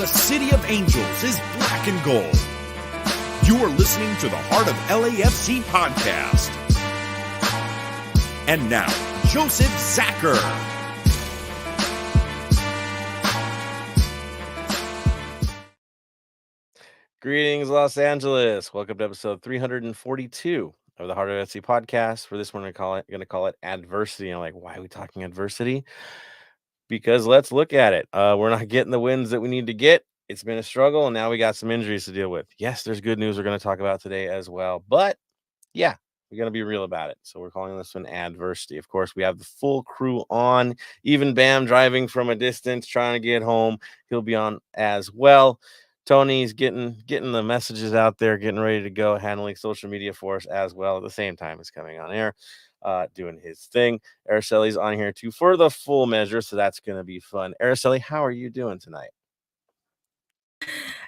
The city of angels is black and gold. You are listening to the Heart of LAFC podcast. And now, Joseph Zacher. Greetings, Los Angeles. Welcome to episode 342 of the Heart of LAFC podcast. For this one, we're going to call it adversity. I'm like, why are we talking adversity? Because let's look at it. We're not getting the wins that we need to get. It's been a struggle, and now we got some injuries to deal with. Yes, there's good news we're going to talk about today as well. But yeah, we're going to be real about it. So we're calling this one adversity. Of course, we have the full crew on. Even Bam driving from a distance, trying to get home. He'll be on as well. Tony's getting the messages out there, getting ready to go, handling social media for us as well. At the same time as coming on air, doing his thing. Araceli's on here too for the full measure, so that's going to be fun. Araceli, how are you doing tonight?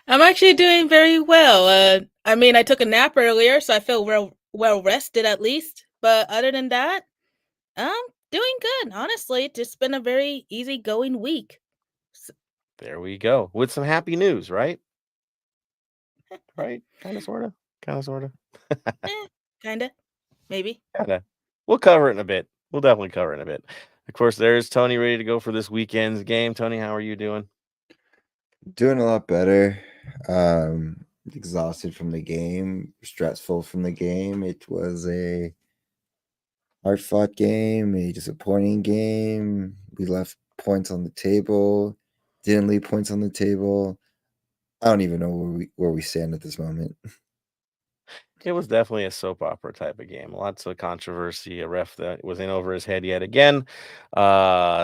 I'm actually doing very well. I took a nap earlier, so I feel well rested at least. But other than that, I'm doing good. Honestly, it's just been a very easygoing week. There we go. With some happy news, right? Right? Kind of, sort of. Kinda. Maybe. Kinda. We'll cover it in a bit. We'll definitely cover it in a bit. Of course, there's Tony ready to go for this weekend's game. Tony, how are you doing? Doing a lot better. Exhausted from the game, stressful from the game. It was a hard-fought game, a disappointing game. We left points on the table, didn't leave points on the table. I don't even know where we stand at this moment. It was definitely a soap opera type of game. Lots of controversy. A ref that was in over his head yet again.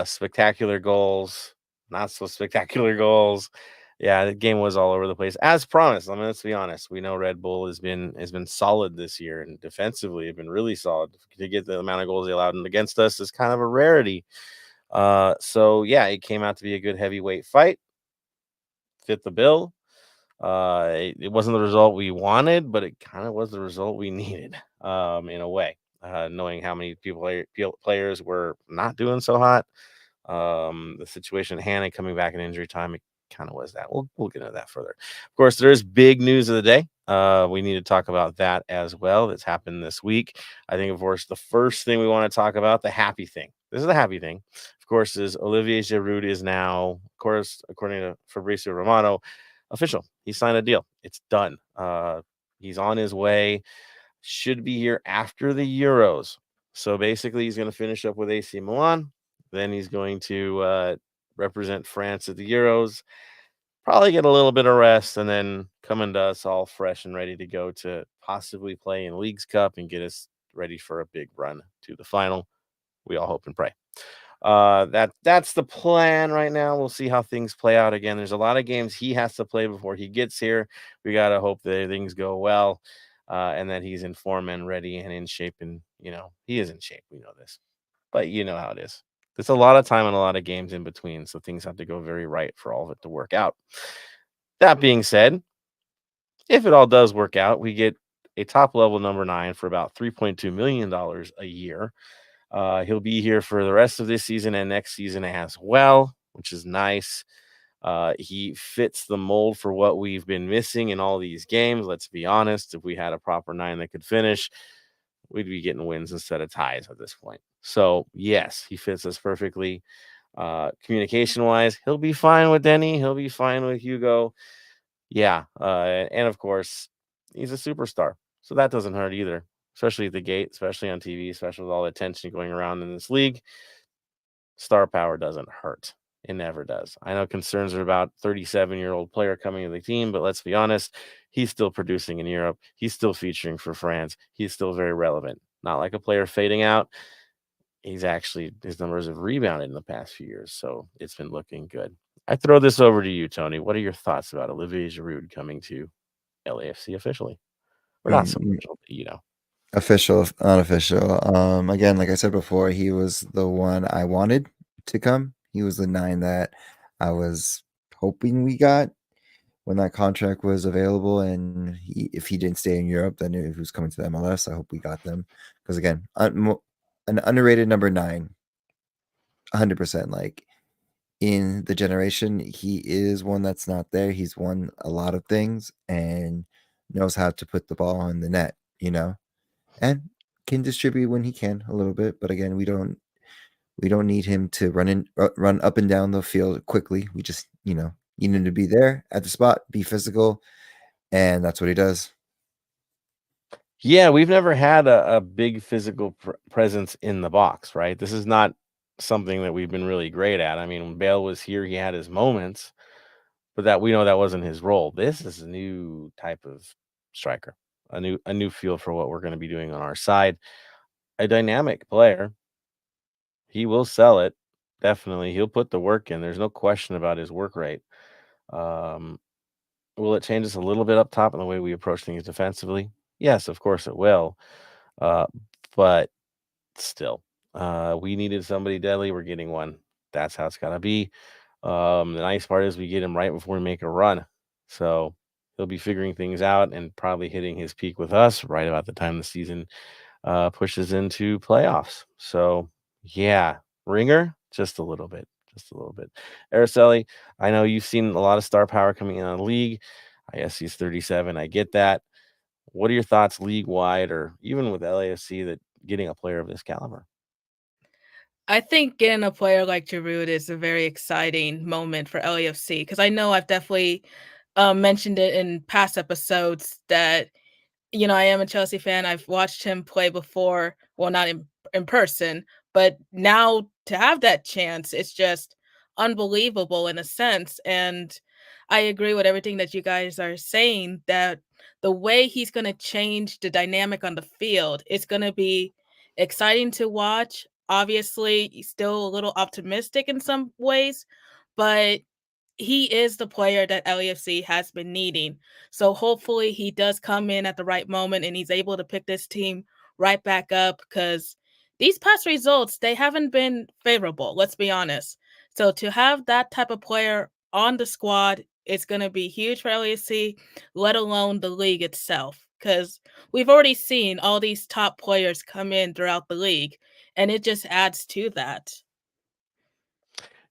Spectacular goals, not so spectacular goals. Yeah, the game was all over the place, as promised. I mean, let's be honest. We know Red Bull has been solid this year, and defensively have been really solid. To get the amount of goals they allowed against us is kind of a rarity. So yeah, it came out to be a good heavyweight fight. Fit the bill. It wasn't the result we wanted, but it kind of was the result we needed, in a way. Knowing how many players were not doing so hot, the situation at hand and coming back in injury time, it kind of was that. We'll get into that further. Of course, there is big news of the day. We need to talk about that as well. That's happened this week. I think, of course, the first thing we want to talk about, the happy thing. This is the happy thing, of course, is Olivier Giroud is now, of course, according to Fabrizio Romano, official. He signed a deal. It's done. He's on his way. Should be here after the Euros. So basically, he's going to finish up with AC Milan. Then he's going to represent France at the Euros. Probably get a little bit of rest, and then come into us all fresh and ready to go to possibly play in Leagues Cup and get us ready for a big run to the final. We all hope and pray. That's the plan right now. We'll see how things play out. Again, there's a lot of games he has to play before he gets here. We got to hope that things go well, and that he's in form and ready and in shape. And he is in shape. We know this, but you know how it is. There's a lot of time and a lot of games in between, so things have to go very right for all of it to work out. That being said, if it all does work out, we get a top level number 9 for about $3.2 million a year. He'll be here for the rest of this season and next season as well, which is nice. He fits the mold for what we've been missing in all these games. Let's be honest. If we had a proper 9 that could finish, we'd be getting wins instead of ties at this point. So yes, he fits us perfectly. Communication wise, he'll be fine with Denny. He'll be fine with Hugo. Yeah. And of course, he's a superstar. So that doesn't hurt either. Especially at the gate, especially on TV, especially with all the attention going around in this league. Star power doesn't hurt. It never does. I know concerns are about 37-year-old player coming to the team, but let's be honest, he's still producing in Europe. He's still featuring for France. He's still very relevant. Not like a player fading out. His numbers have rebounded in the past few years, so it's been looking good. I throw this over to you, Tony. What are your thoughts about Olivier Giroud coming to LAFC officially? Or not so official, but Official, unofficial. Again, like I said before, he was the one I wanted to come. He was the 9 that I was hoping we got when that contract was available. And if he didn't stay in Europe, then if he was coming to the MLS, I hope we got them. Because again, an underrated number 9, 100%. Like in the generation, he is one that's not there. He's won a lot of things and knows how to put the ball in the net, and can distribute when he can a little bit. But again, we don't need him to run up and down the field quickly. We just, need him to be there at the spot, be physical, and that's what he does. Yeah, we've never had a big physical presence in the box, right? This is not something that we've been really great at. I mean, when Bale was here, he had his moments, but that we know that wasn't his role. This is a new type of striker, a new feel for what we're going to be doing on our side. A dynamic player. He will sell it. Definitely. He'll put the work in. There's no question about his work rate. Um, will it change us a little bit up top in the way we approach things defensively? Yes, of course it will. Uh, but still, we needed somebody deadly. We're getting one. That's how it's got to be. The nice part is we get him right before we make a run. So he'll be figuring things out and probably hitting his peak with us right about the time the season pushes into playoffs. So, yeah, ringer, just a little bit. Just a little bit. Araceli, I know you've seen a lot of star power coming in on the league. I guess he's 37. I get that. What are your thoughts league wide or even with LAFC that getting a player of this caliber? I think getting a player like Giroud is a very exciting moment for LAFC because I know I've definitely mentioned it in past episodes that I am a Chelsea fan. I've watched him play before. Well, not in person, but now to have that chance, it's just unbelievable in a sense. And I agree with everything that you guys are saying that the way he's going to change the dynamic on the field is going to be exciting to watch. Obviously, he's still a little optimistic in some ways, but he is the player that LAFC has been needing. So hopefully he does come in at the right moment and he's able to pick this team right back up because these past results, they haven't been favorable, let's be honest. So to have that type of player on the squad is going to be huge for LAFC, let alone the league itself. Because we've already seen all these top players come in throughout the league, and it just adds to that.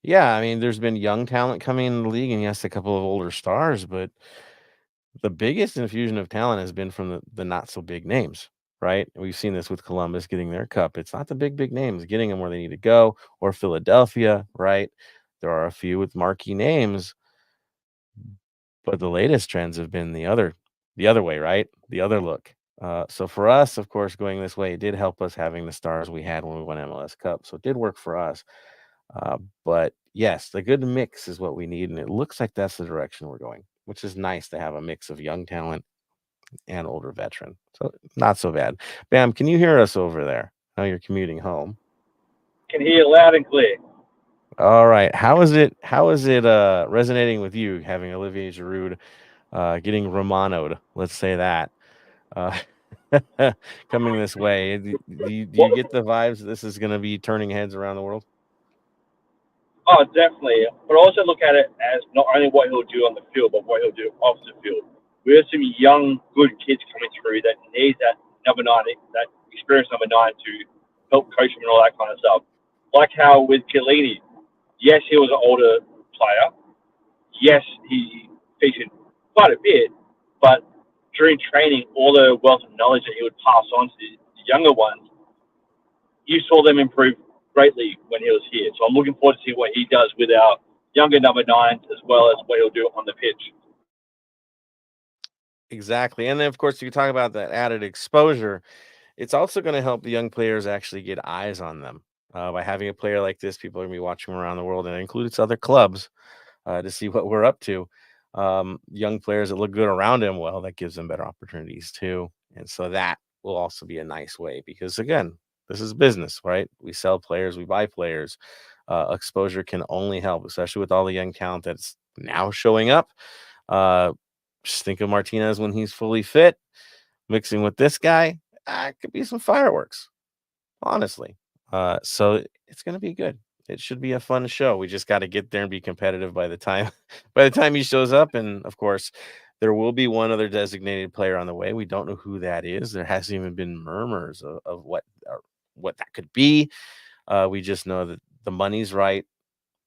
Yeah, I mean, there's been young talent coming in the league, and yes, a couple of older stars, but the biggest infusion of talent has been from the not so big names, right? We've seen this with Columbus getting their cup. It's not the big names getting them where they need to go, or Philadelphia, right? There are a few with marquee names, but the latest trends have been the other way, right? The other look. So for us, of course, going this way, it did help us having the stars we had when we won MLS Cup. So it did work for us. But yes, the good mix is what we need, and it looks like that's the direction we're going, which is nice to have a mix of young talent and older veteran. So not so bad. Bam, can you hear us over there? Now you're commuting home. Can hear you loud and clear. All right. How is it resonating with you having Olivier Giroud getting Romano'd? Let's say that. Uh, coming this way. Do you get the vibes that this is going to be turning heads around the world? Oh, definitely. But also look at it as not only what he'll do on the field, but what he'll do off the field. We have some young, good kids coming through that need that number 9, that experienced number 9 to help coach them and all that kind of stuff. Like how with Chiellini, yes, he was an older player. Yes, he featured quite a bit, but during training, all the wealth of knowledge that he would pass on to the younger ones, you saw them improve greatly when he was here. So I'm looking forward to see what he does with our younger number 9s as well as what he'll do on the pitch. Exactly. And then, of course, you talk about that added exposure. It's also going to help the young players actually get eyes on them. By having a player like this, people are going to be watching him around the world, and it includes other clubs to see what we're up to. Young players that look good around him, well, that gives them better opportunities too. And so that will also be a nice way because, again, this is business, right? We sell players, we buy players. Exposure can only help, especially with all the young talent that's now showing up. Uh, just think of Martinez when he's fully fit, mixing with this guy. It could be some fireworks, honestly. So it's going to be good. It should be a fun show. We just got to get there and be competitive by the time he shows up. And of course, there will be one other designated player on the way. We don't know who that is. There hasn't even been murmurs of what that could be. We just know that the money's right.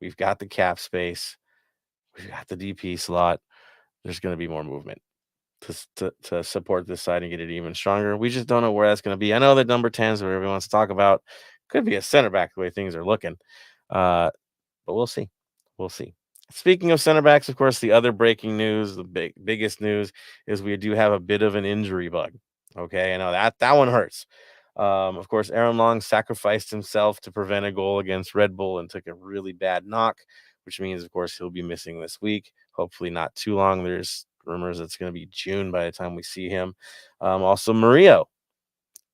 We've got the cap space. We've got the DP slot. There's going to be more movement to support this side and get it even stronger. We just don't know where that's going to be. I know that number 10 is what everyone wants to talk about. Could be a center back the way things are looking. But we'll see. We'll see. Speaking of center backs, of course, the other breaking news, the biggest news is we do have a bit of an injury bug. Okay, I know that one hurts. Of course, Aaron Long sacrificed himself to prevent a goal against Red Bull and took a really bad knock, which means, of course, he'll be missing this week. Hopefully not too long. There's rumors it's going to be June by the time we see him. Also, Murillo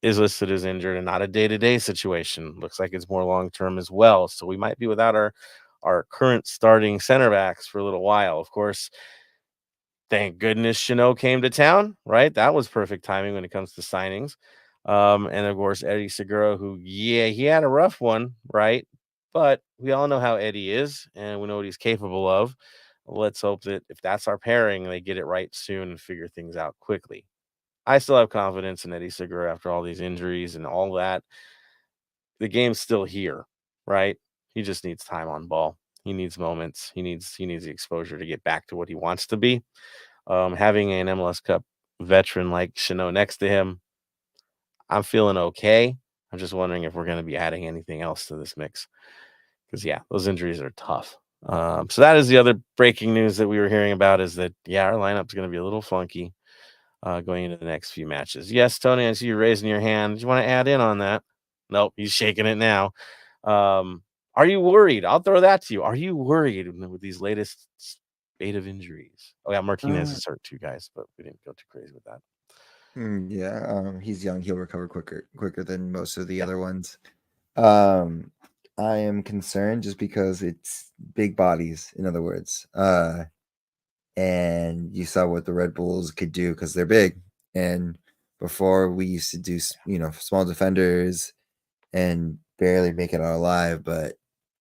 is listed as injured and not a day-to-day situation. Looks like it's more long-term as well. So we might be without our current starting center backs for a little while. Of course, thank goodness Chanot came to town, right? That was perfect timing when it comes to signings. And of course, Eddie Segura, who, he had a rough one, right? But we all know how Eddie is, and we know what he's capable of. Let's hope that if that's our pairing, they get it right soon and figure things out quickly. I still have confidence in Eddie Segura after all these injuries and all that. The game's still here, right? He just needs time on ball. He needs moments. He needs the exposure to get back to what he wants to be. Having an MLS Cup veteran like Chanot next to him, I'm feeling okay. I'm just wondering if we're going to be adding anything else to this mix. Because, those injuries are tough. So that is the other breaking news that we were hearing about is that, our lineup's going to be a little funky going into the next few matches. Yes, Tony, I see you raising your hand. Do you want to add in on that? Nope, he's shaking it now. Are you worried? I'll throw that to you. Are you worried with these latest spate of injuries? Oh, yeah, Martinez is hurt too, guys, but we didn't go too crazy with that. He's young. He'll recover quicker than most of the other ones. I am concerned just because it's big bodies, in other words. And you saw what the Red Bulls could do because they're big. And before we used to do, small defenders and barely make it out alive. But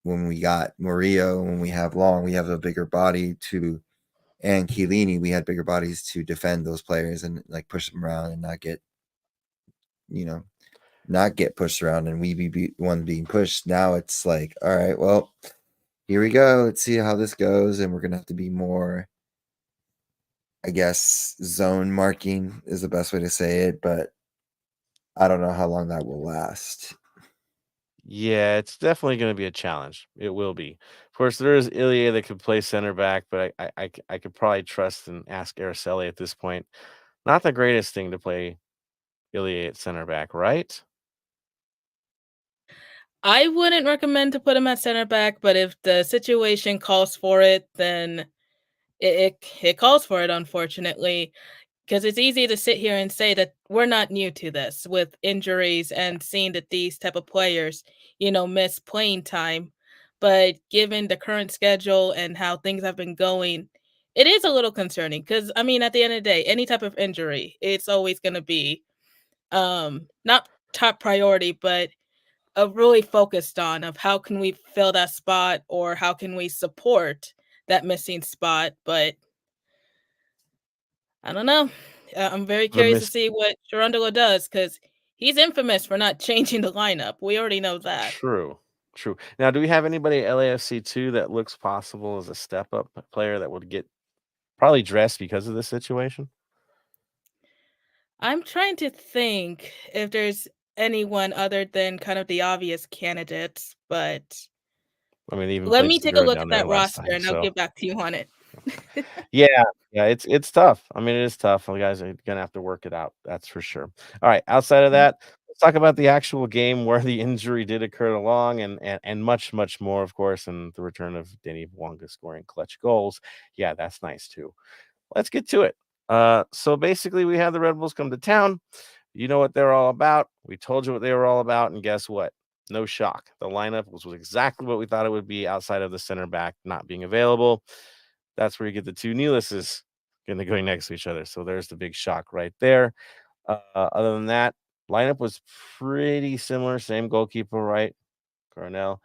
when we got Murillo, when we have Long, we have a bigger body and Chiellini, we had bigger bodies to defend those players and like push them around and not get pushed around and we be one being pushed. Now it's like, all right, well, here we go. Let's see how this goes. And we're going to have to be more, I guess, zone marking is the best way to say it, but I don't know how long that will last. Yeah, it's definitely going to be a challenge. It will be. Of course, there is Ilya that could play center back, but I could probably trust and ask Araceli at this point. Not the greatest thing to play Ilya at center back, right? I wouldn't recommend to put him at center back, but if the situation calls for it, then it calls for it, unfortunately. Because it's easy to sit here and say that we're not new to this with injuries and seeing that these type of players, miss playing time. But given the current schedule and how things have been going, it is a little concerning. Because at the end of the day, any type of injury, it's always going to be not top priority, but really focused on of how can we fill that spot or how can we support that missing spot. But I don't know. I'm very curious to see what Cherundolo does because he's infamous for not changing the lineup. We already know that. True. Now, do we have anybody at LAFC 2 that looks possible as a step-up player that would get probably dressed because of this situation? I'm trying to think if there's anyone other than kind of the obvious candidates, but I mean, they even let played me take a Segura look down at there that last roster time, and I'll so get back to you on it. yeah, it's tough. I mean, it is tough. You guys are gonna have to work it out. That's for sure. All right. Outside of that, let's talk about the actual game where the injury did occur along, and much more, of course, and the return of Denny Bwanga scoring clutch goals. Yeah, that's nice too. Let's get to it. So basically, we had the Red Bulls come to town. You know what they're all about. We told you what they were all about, and guess what? No shock. The lineup was exactly what we thought it would be outside of the center back not being available. That's where you get the two Neelises going next to each other. So there's the big shock right there. Other than that, lineup was pretty similar. Same goalkeeper, right? Cornell.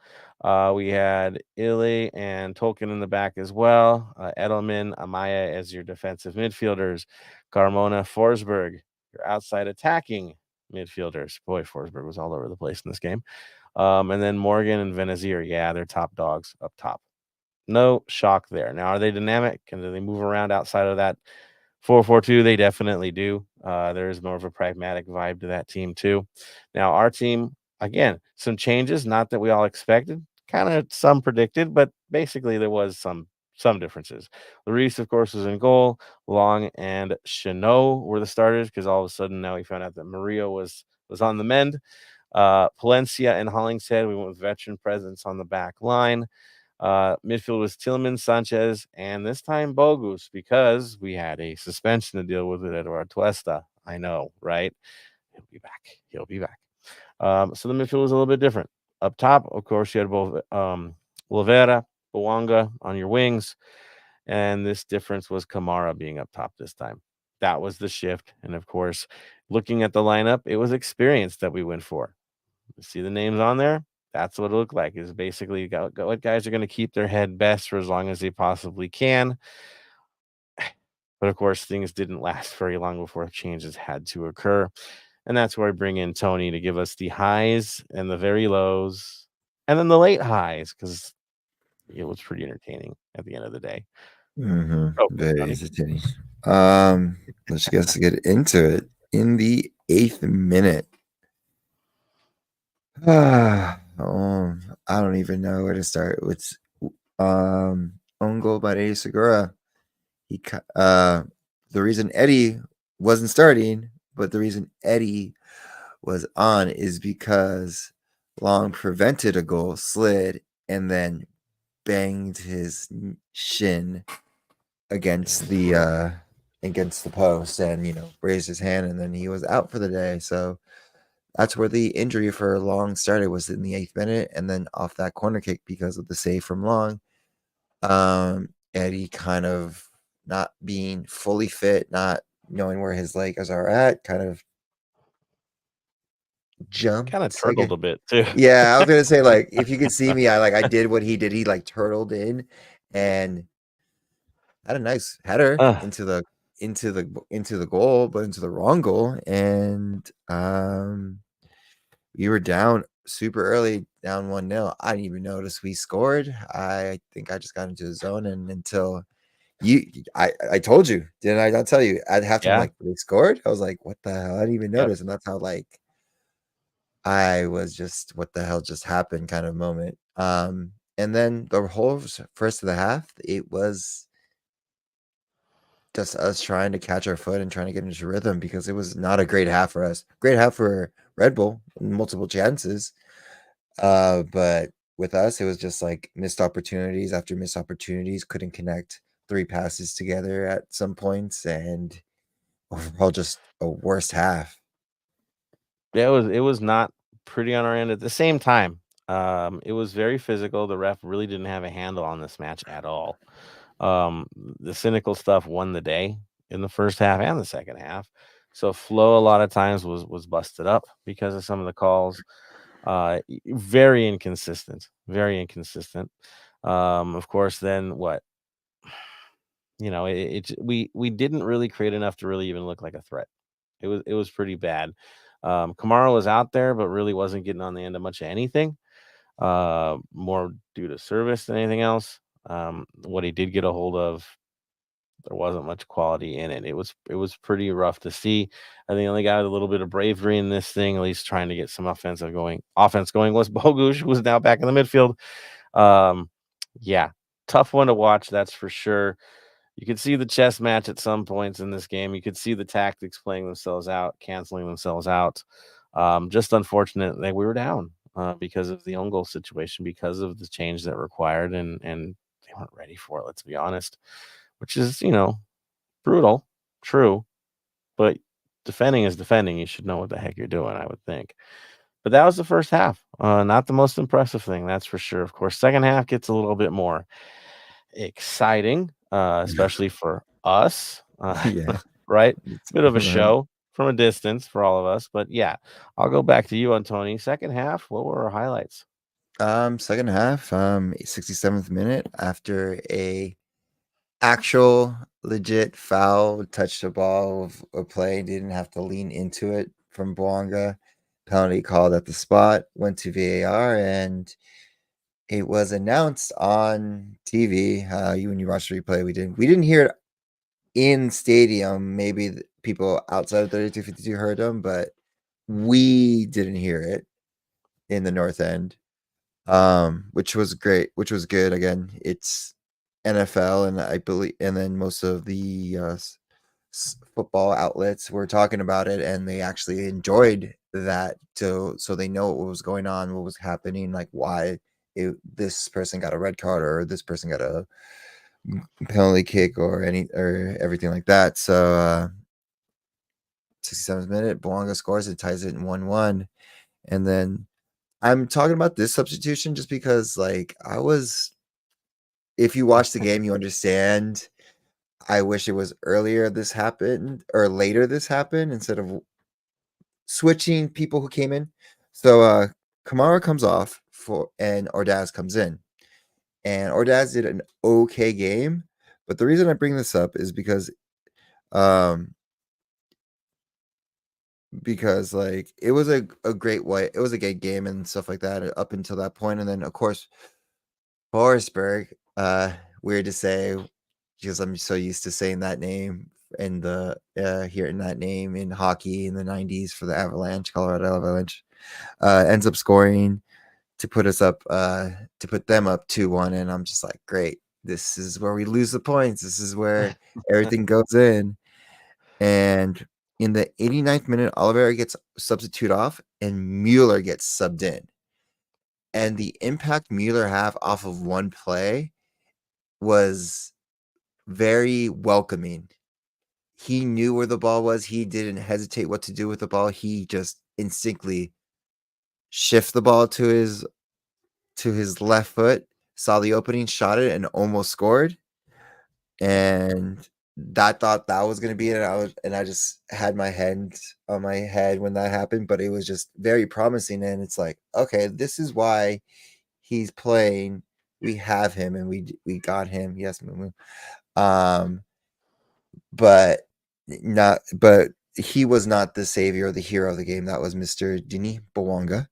We had Illy and Tolkien in the back as well. Edelman, Amaya as your defensive midfielders. Carmona, Forsberg, your outside attacking midfielders. Boy, Forsberg was all over the place in this game. And then Morgan and Venezier. Yeah, they're top dogs up top. No shock there. Now, are they dynamic and do they move around outside of that 4-4-2? They definitely do. There is more of a pragmatic vibe to that team too. Now, our team, again, some changes, not that we all expected, kind of some predicted, but basically there was some differences. Lloris, of course, was in goal. Long and Chanot were the starters because all of a sudden now we found out that Murillo was on the mend. Palencia and Hollingshead, we went with veteran presence on the back line. Midfield was Tillman, Sanchez, and this time Bogus because we had a suspension to deal with it at Tuesta. I know, right? He'll be back. He'll be back. So the midfield was a little bit different. Up top, of course, you had both Lavera, Bawanga on your wings, and this difference was Kamara being up top this time. That was the shift. And of course, looking at the lineup, it was experience that we went for. You see the names on there? That's what it looked like. Is basically what guys are going to keep their head best for as long as they possibly can. But of course, things didn't last very long before changes had to occur. And that's where I bring in Tony to give us the highs and the very lows, and then the late highs, because it was pretty entertaining at the end of the day. Oh, Very Tony. entertaining. Let's just get into it. In the 8th minute, I don't even know where to start. It's own goal by Eddie Segura. The reason Eddie wasn't starting, but the reason Eddie was on is because Long prevented a goal, slid, and then banged his shin against the post, and raised his hand, and then he was out for the day. So that's where the injury for Long started, was in the 8th minute, and then off that corner kick because of the save from Long. Eddie kind of not being fully fit, not knowing where his legs are at, kind of jumped. Kind of turtled a bit too. Yeah, I was gonna say, like, if you could see me, I did what he did. He turtled in and had a nice header into the goal, but into the wrong goal. And we were down super early, down 1-0. I didn't even notice we scored. I think I just got into the zone, and until I told you, didn't I not tell you? At halftime, like, they scored. I was like, what the hell? I didn't even notice. And that's how, like, I was just, what the hell just happened kind of moment. And then the whole first of the half, it was just us trying to catch our foot and trying to get into rhythm, because it was not a great half for us. Great half for Red Bull, multiple chances. But with us, it was just like missed opportunities after missed opportunities, couldn't connect 3 passes together at some points, and overall just a worst half. Yeah, it was not pretty on our end. At the same time, it was very physical. The ref really didn't have a handle on this match at all. The cynical stuff won the day in the first half and the second half. So flow a lot of times was busted up because of some of the calls. Very inconsistent. Very inconsistent. Of course, then what? We didn't really create enough to really even look like a threat. It was pretty bad. Kamara was out there, but really wasn't getting on the end of much of anything. More due to service than anything else. What he did get a hold of, there wasn't much quality in it. It was pretty rough to see. I think the only guy with a little bit of bravery in this thing, at least trying to get some offense going, was Bogusz, who was now back in the midfield. Yeah, tough one to watch, that's for sure. You could see the chess match at some points in this game. You could see the tactics playing themselves out, canceling themselves out. Just unfortunate that we were down because of the own goal situation, because of the change that required, and they weren't ready for it, let's be honest, which is, brutal, true, but defending is defending. You should know what the heck you're doing, I would think. But that was the first half. Not the most impressive thing, that's for sure. Of course, second half gets a little bit more exciting, especially for us. Yeah. Right? Bit of a show from a distance for all of us. But yeah, I'll go back to you, Tony. Second half, what were our highlights? Second half, 67th minute, after a actual legit foul, touched the ball of a play, didn't have to lean into it from Bwanga. Penalty called at the spot, went to VAR, and it was announced on TV. When you watched the replay, we didn't hear it in stadium. Maybe people outside of 3252 heard them, but we didn't hear it in the North End, which was great, which was good. Again, it's NFL, and I believe, and then most of the football outlets were talking about it, and they actually enjoyed that. So they know what was going on, what was happening, like why this person got a red card or this person got a penalty kick or everything like that. So 67th minute, Bouanga scores and ties it in 1-1. And then I'm talking about this substitution just because, like, if you watch the game, you understand. I wish it was earlier this happened or later this happened instead of switching people who came in. So Kamara comes off and Ordaz comes in. And Ordaz did an okay game. But the reason I bring this up is because like it was a great way. It was a good game and stuff like that up until that point. And then of course Forsberg, weird to say because I'm so used to saying that name and hearing that name in hockey in the 90s for the Colorado Avalanche, ends up scoring to put them up 2-1, and I'm just like, great, this is where we lose the points. This is where everything goes in. And in the 89th minute, Oliveira gets substitute off and Mueller gets subbed in. And the impact Mueller have off of one play was very welcoming. He knew where the ball was. He didn't hesitate what to do with the ball. He just instinctively shifted the ball to his left foot, saw the opening, shot it, and almost scored. And I thought that was going to be it. I just had my hand on my head when that happened, but it was just very promising. And it's like, okay, this is why he's playing. We have him, and we got him. Yes, Mumu. But he was not the savior or the hero of the game. That was Mr. Denis Bouanga.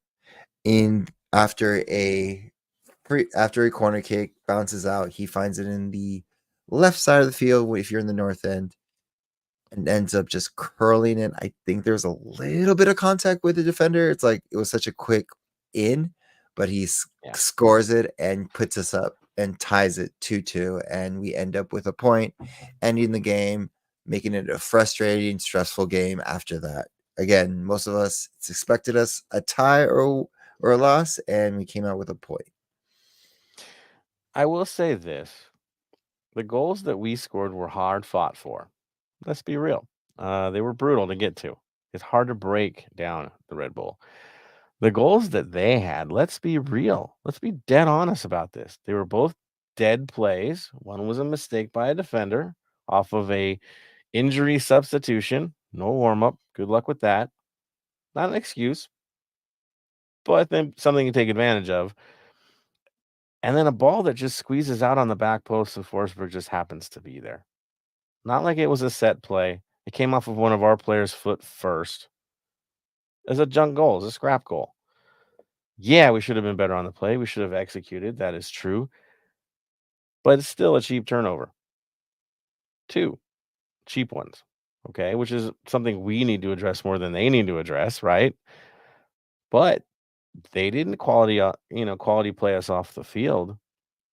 After a corner kick bounces out, he finds it in the left side of the field if you're in the North End, and ends up just curling it. I think there's a little bit of contact with the defender. It's like it was such a quick in, but he scores it and puts us up and ties it 2-2, and we end up with a point, ending the game, making it a frustrating, stressful game after that. Again, most of us expected us a tie or a loss, and we came out with a point. I will say this. The goals that we scored were hard fought for. Let's be real. They were brutal to get to. It's hard to break down the Red Bull. The goals that they had, let's be real. Let's be dead honest about this. They were both dead plays. One was a mistake by a defender off of a injury substitution. No warm-up. Good luck with that. Not an excuse, but then something you take advantage of. And then a ball that just squeezes out on the back post and Forsberg just happens to be there. Not like it was a set play. It came off of one of our players' foot first. It's a junk goal. It's a scrap goal. Yeah, we should have been better on the play. We should have executed. That is true. But it's still a cheap turnover. 2 cheap ones. Okay, which is something we need to address more than they need to address, right? But they didn't quality play us off the field.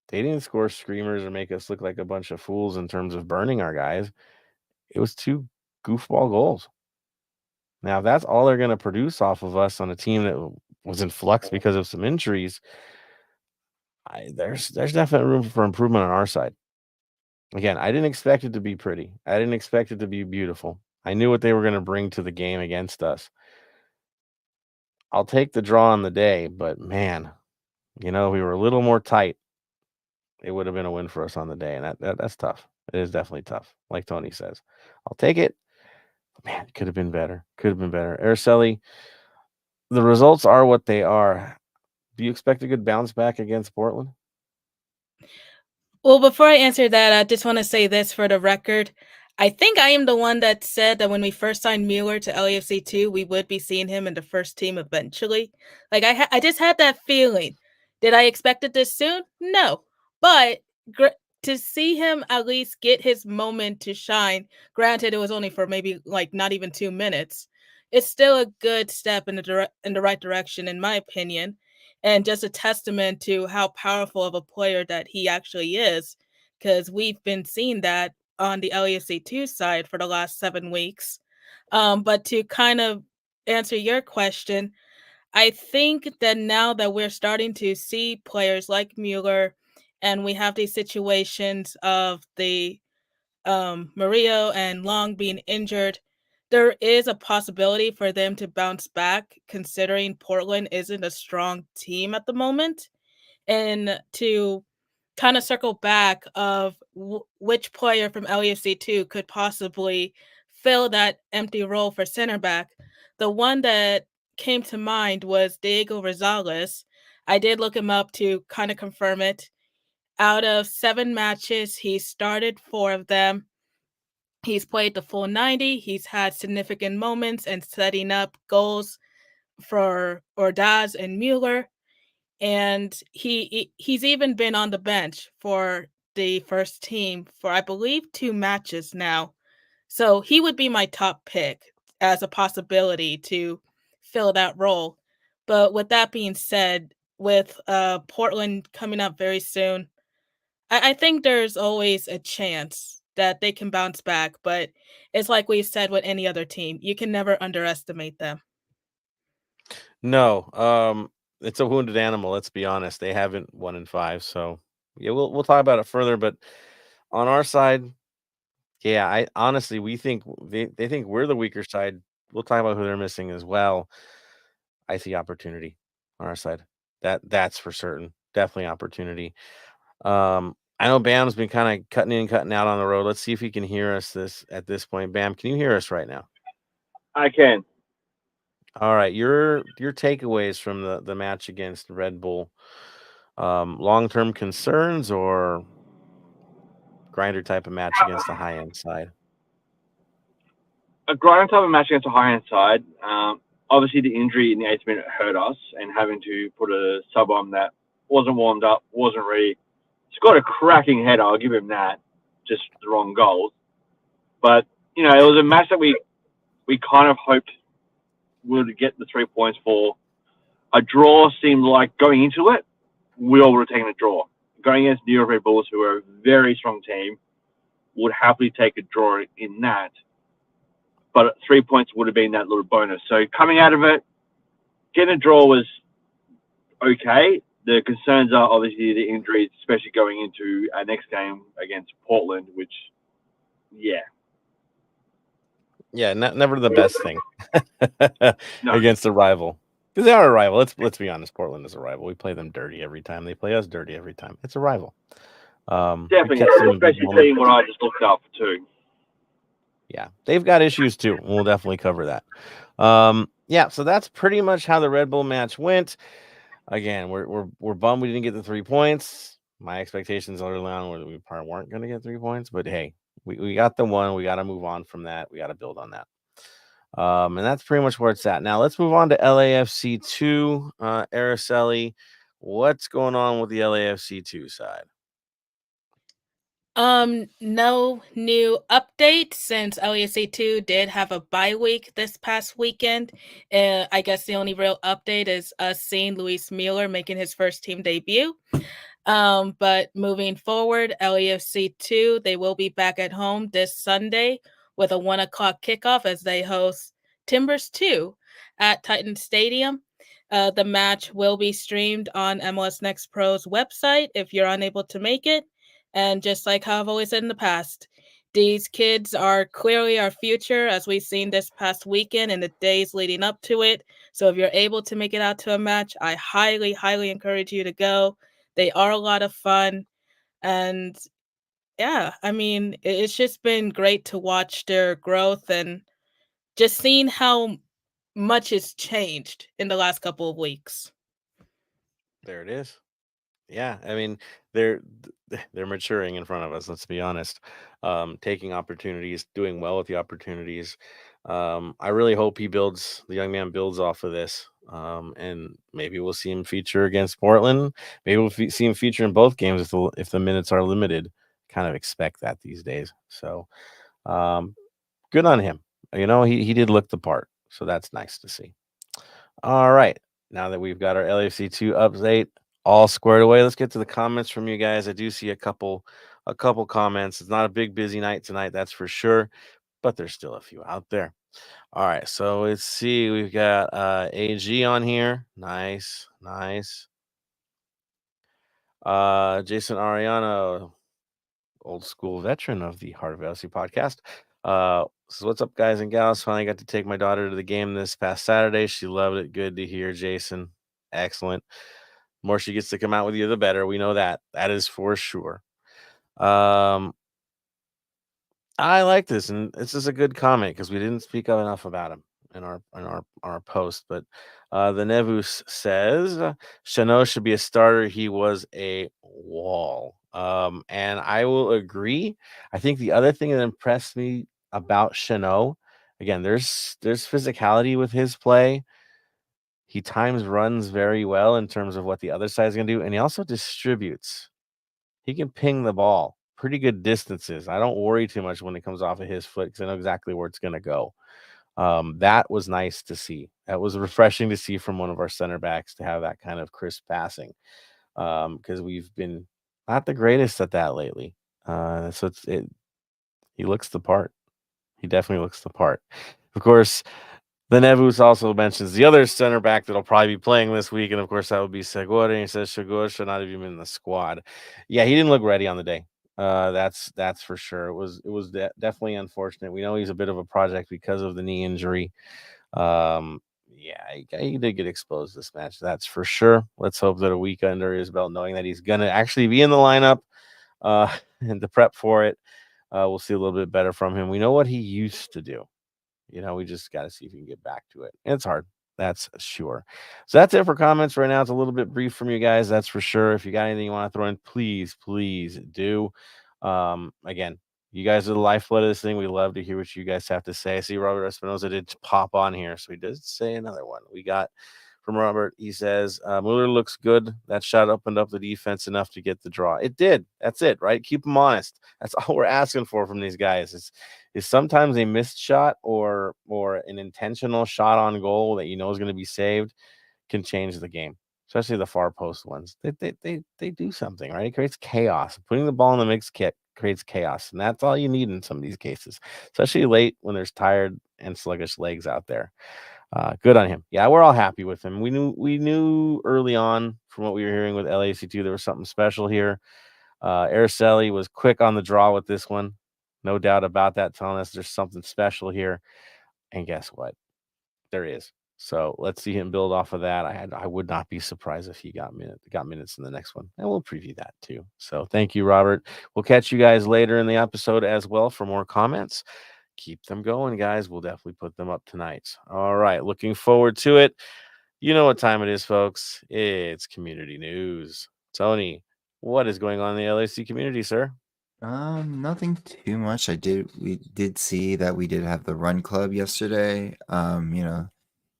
They didn't score screamers or make us look like a bunch of fools in terms of burning our guys. It was 2 goofball goals. Now, if that's all they're going to produce off of us on a team that was in flux because of some injuries, there's definite room for improvement on our side. Again, I didn't expect it to be pretty. I didn't expect it to be beautiful. I knew what they were going to bring to the game against us. I'll take the draw on the day, but man, we were a little more tight. It would have been a win for us on the day, and that's tough. It is definitely tough, like Tony says. I'll take it. Man, it could have been better. Could have been better. Araceli, the results are what they are. Do you expect a good bounce back against Portland? Well, before I answer that, I just want to say this for the record. I think I am the one that said that when we first signed Mueller to LAFC 2, we would be seeing him in the first team eventually. Like I just had that feeling Did I expect it this soon? No. But to see him at least get his moment to shine, granted it was only for maybe like not even 2 minutes, it's still a good step in the right direction in my opinion, and just a testament to how powerful of a player that he actually is, because we've been seeing that on the LAFC2 side for the last 7 weeks. But to kind of answer your question, I think that now that we're starting to see players like Mueller, and we have these situations of the Murillo and Long being injured, there is a possibility for them to bounce back, considering Portland isn't a strong team at the moment. And to kind of circle back of which player from LAFC2 could possibly fill that empty role for center back, the one that came to mind was Diego Rosales. I did look him up to kind of confirm it. Out of 7 matches, he started 4 of them. He's played the full 90. He's had significant moments and setting up goals for Ordaz and Mueller. And he's even been on the bench for the first team for, I believe, 2 matches now. So he would be my top pick as a possibility to fill that role. But with that being said, with Portland coming up very soon, I think there's always a chance that they can bounce back. But it's like we said with any other team, you can never underestimate them. No, it's a wounded animal. Let's be honest; they haven't won in 5. So yeah, we'll talk about it further. But on our side, yeah, I honestly we think they think we're the weaker side. We'll talk about who they're missing as well. I see opportunity on our side. That's for certain. Definitely opportunity. I know Bam's been kind of cutting in and cutting out on the road. Let's see if he can hear us at this point. Bam, can you hear us right now? I can. All right, your takeaways from the match against Red Bull. Long-term concerns or grinder type of match against the high end side? A grinding type of match against a high end side. Obviously, the injury in the 8th minute hurt us, and having to put a sub on that wasn't warmed up, wasn't ready. He's got a cracking header. I'll give him that. Just the wrong goals. But it was a match that we kind of hoped would get the 3 points for. A draw seemed like going into it, we all would have taken a draw. Going against New York Red Bulls, who are a very strong team, would happily take a draw in that. But 3 points would have been that little bonus. So coming out of it, getting a draw was okay. The concerns are obviously the injuries, especially going into our next game against Portland, which, yeah. Yeah, never the best thing No. against a rival. Because they are a rival. Let's be honest. Portland is a rival. We play them dirty every time. They play us dirty every time. It's a rival. Definitely, especially seeing what I just looked up too. Yeah, they've got issues too. We'll definitely cover that. Yeah, so that's pretty much how the Red Bull match went. Again, we're bummed we didn't get the 3 points. My expectations early on were that we probably weren't going to get 3 points, but hey, we got the one. We got to move on from that. We got to build on that. And that's pretty much where it's at. Now let's move on to LAFC 2. Araceli, what's going on with the LAFC 2 side? No new update since LAFC2 did have a bye week this past weekend. I guess the only real update is us seeing Luis Mueller making his first team debut. But moving forward, LAFC2, they will be back at home this Sunday with a 1 o'clock kickoff as they host Timbers 2 at Titan Stadium. The match will be streamed on MLS Next Pro's website if you're unable to make it. And just like how I've always said in the past, these kids are clearly our future, as we've seen this past weekend and the days leading up to it. So if you're able to make it out to a match, I highly, highly encourage you to go. They are a lot of fun. And yeah, I mean, it's just been great to watch their growth and just seeing how much has changed in the last couple of weeks. There it is. Yeah, I mean, they're maturing in front of us, let's be honest. Taking opportunities, doing well with the opportunities. I really hope the young man builds off of this. And maybe we'll see him feature against Portland. Maybe we'll see him feature in both games if the minutes are limited. Kind of expect that these days. So good on him. He did look the part. So that's nice to see. All right. Now that we've got our LAFC 2 update all squared away, let's get to the comments from you guys. I do see a couple comments. It's not a big busy night tonight, that's for sure, but there's still a few out there. All right, so let's see. We've got AG on here. Nice. Jason Ariano, old school veteran of the Heart of LAFC podcast. So what's up, guys and gals? Finally got to take my daughter to the game this past Saturday. She loved it. Good to hear, Jason. Excellent. The more she gets to come out with you, the better. We know that. That is for sure. I like this, and this is a good comment because we didn't speak up enough about him in our post. But the Nevus says Chanot should be a starter. He was a wall, and I will agree. I think the other thing that impressed me about Chanot, again, there's physicality with his play. He times runs very well in terms of what the other side is going to do, and he also distributes. He can ping the ball pretty good distances. I don't worry too much when it comes off of his foot because I know exactly where it's going to go. That was nice to see. That was refreshing to see from one of our center backs to have that kind of crisp passing because we've been not the greatest at that lately. So he looks the part. He definitely looks the part. Of course, the Nevus also mentions the other center back that'll probably be playing this week, and of course that would be Segura. And he says Segura should not have even been in the squad. Yeah, he didn't look ready on the day. That's for sure. It was definitely unfortunate. We know he's a bit of a project because of the knee injury. Yeah, he did get exposed this match. That's for sure. Let's hope that a week under his belt, knowing that he's gonna actually be in the lineup, and to prep for it, we'll see a little bit better from him. We know what he used to do. We just got to see if we can get back to it. It's hard. That's sure. So that's it for comments right now. It's a little bit brief from you guys. That's for sure. If you got anything you want to throw in, please do. Again, you guys are the lifeblood of this thing. We love to hear what you guys have to say. I see Robert Espinoza did pop on here, so he does say another one. We got from Robert. He says, Mueller looks good. That shot opened up the defense enough to get the draw. It did. That's it, right? Keep them honest. That's all we're asking for from these guys is sometimes a missed shot or an intentional shot on goal that is going to be saved can change the game, especially the far post ones. They do something, right? It creates chaos. Putting the ball in the mix kit creates chaos, and that's all you need in some of these cases, especially late when there's tired and sluggish legs out there. Good on him. Yeah, we're all happy with him. We knew early on from what we were hearing with LAC2 there was something special here. Araceli was quick on the draw with this one. No doubt about that, telling us there's something special here. And guess what? There is. So let's see him build off of that. I would not be surprised if he got minutes in the next one. And we'll preview that too. So thank you, Robert. We'll catch you guys later in the episode as well for more comments. Keep them going, guys. We'll definitely put them up tonight. All right. Looking forward to it. You know what time it is, folks. It's community news. Tony, what is going on in the LAC community, sir? Nothing too much. We did see that we did have the run club yesterday.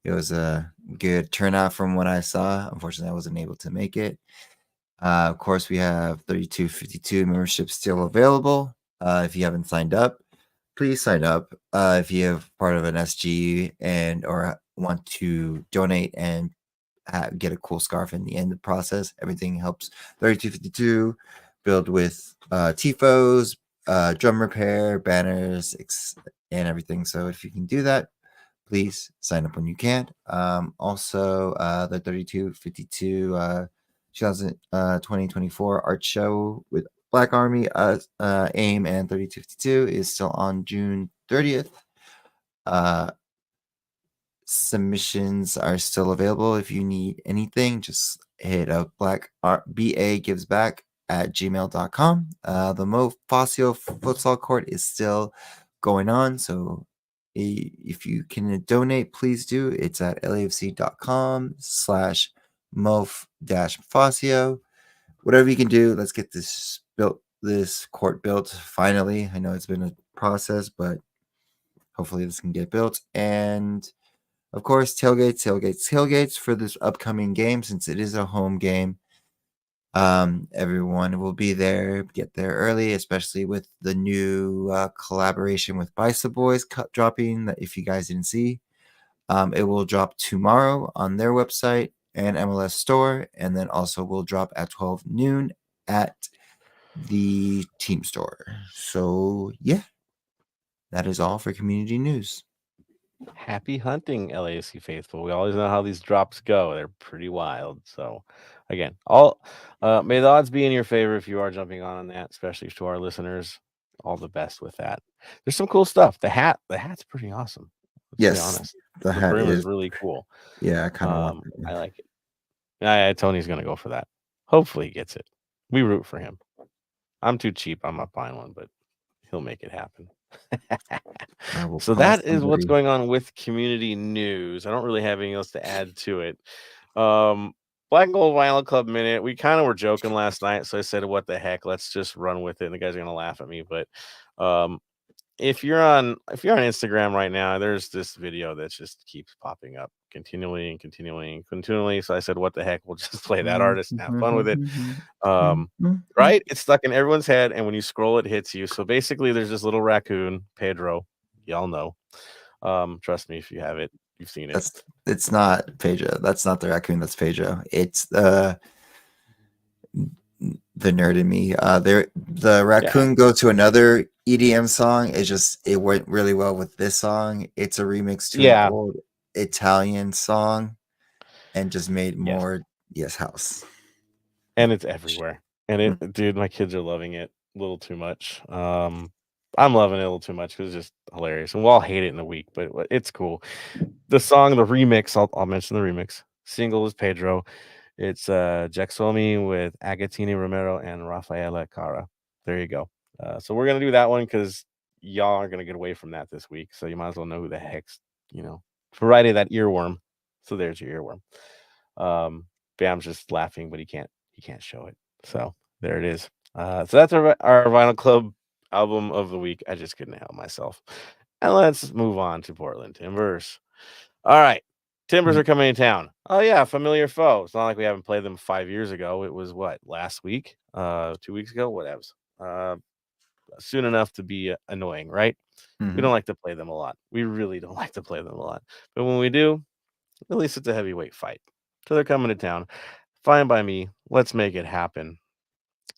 It was a good turnout from what I saw. Unfortunately, I wasn't able to make it. Of course, we have 3252 memberships still available. If you haven't signed up, please sign up. If you have part of an SG or want to donate and get a cool scarf in the end of the process, everything helps 3252 build with tifos, drum repair, banners, and everything. So if you can do that, please sign up when you can. Also, the 3252 2024 art show with Black Army, AIM, and 3252 is still on June 30th. Submissions are still available. If you need anything, just hit up BAGivesBack at gmail.com. The Mo Fazio futsal court is still going on, so if you can donate, please do. It's at lafc.com/mof-fazio. Whatever you can do, let's get this court built finally. I know it's been a process, but hopefully this can get built. And of course, tailgates for this upcoming game, since it is a home game. Everyone will be there, get there early, especially with the new collaboration with Bicep Boys dropping. That if you guys didn't see, it will drop tomorrow on their website and MLS store, and then also will drop at 12 noon at the team store. So yeah, that is all for community news. Happy hunting, LAFC faithful. We always know how these drops go. They're pretty wild. So, again, all may the odds be in your favor if you are jumping on that, especially to our listeners. All the best with that. There's some cool stuff. The hat's pretty awesome. Let's be honest. The The hat brim is is really cool. Yeah, I kind of want I like it. Yeah, Tony's gonna go for that. Hopefully he gets it. We root for him. I'm too cheap. I'm not buying one, but he'll make it happen. So that is what's going on with community news. I don't really have anything else to add to it. Black and Gold Vinyl Club minute. We kind of were joking last night, so I said, "What the heck? Let's just run with it." And the guys are gonna laugh at me, but if you're on Instagram right now, there's this video that just keeps popping up continually. So I said, "What the heck? We'll just play that artist and have fun with it." Right? It's stuck in everyone's head, and when you scroll, it hits you. So basically, there's this little raccoon, Pedro. Y'all know. Trust me, if you have it, you've seen it. It's not Pedro. That's not the raccoon. That's Pedro. It's the nerd in me. The raccoon go to another EDM song. It went really well with this song. It's a remix to an old Italian song, and just made more house. And it's everywhere. And dude, my kids are loving it a little too much. I'm loving it a little too much because it's just hilarious. And we'll all hate it in a week, but it's cool. The song, the remix, I'll mention the remix. Single is Pedro. It's Jaxomi with Agatini Romero and Rafaela Cara. There you go. So we're gonna do that one because y'all aren't gonna get away from that this week. So you might as well know who the heck's, provided that earworm. So there's your earworm. Bam's just laughing, but he can't show it. So there it is. So that's our Vinyl Club album of the week. I just couldn't help myself. And let's move on to Portland Timbers. All right. Timbers are coming to town. Oh yeah, familiar foe. It's not like we haven't played them 5 years ago. It was what, last week? 2 weeks ago? Whatever. Soon enough to be annoying, right? We don't like to play them a lot. We really don't like to play them a lot. But when we do, at least it's a heavyweight fight. So they're coming to town. Fine by me. Let's make it happen.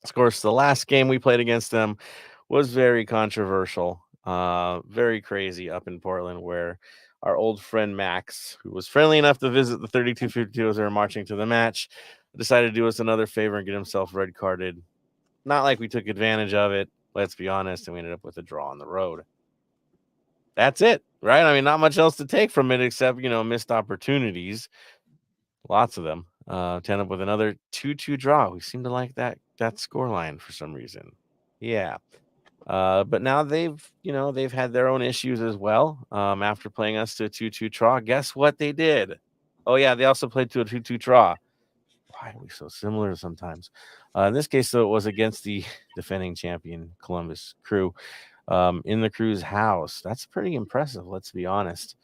Of course, the last game we played against them was very controversial, very crazy up in Portland, where our old friend Max, who was friendly enough to visit the 3252 as they were marching to the match, decided to do us another favor and get himself red carded. Not like we took advantage of it, let's be honest, and we ended up with a draw on the road. That's it, right? I mean, not much else to take from it except, missed opportunities. Lots of them. To end up with another 2-2 draw. We seem to like that scoreline for some reason. Yeah. But now they've had their own issues as well. After playing us to a 2-2 draw, guess what they did? Oh yeah, they also played to a 2-2 draw. Why are we so similar sometimes? In this case, though, it was against the defending champion Columbus Crew, in the Crew's house. That's pretty impressive, let's be honest.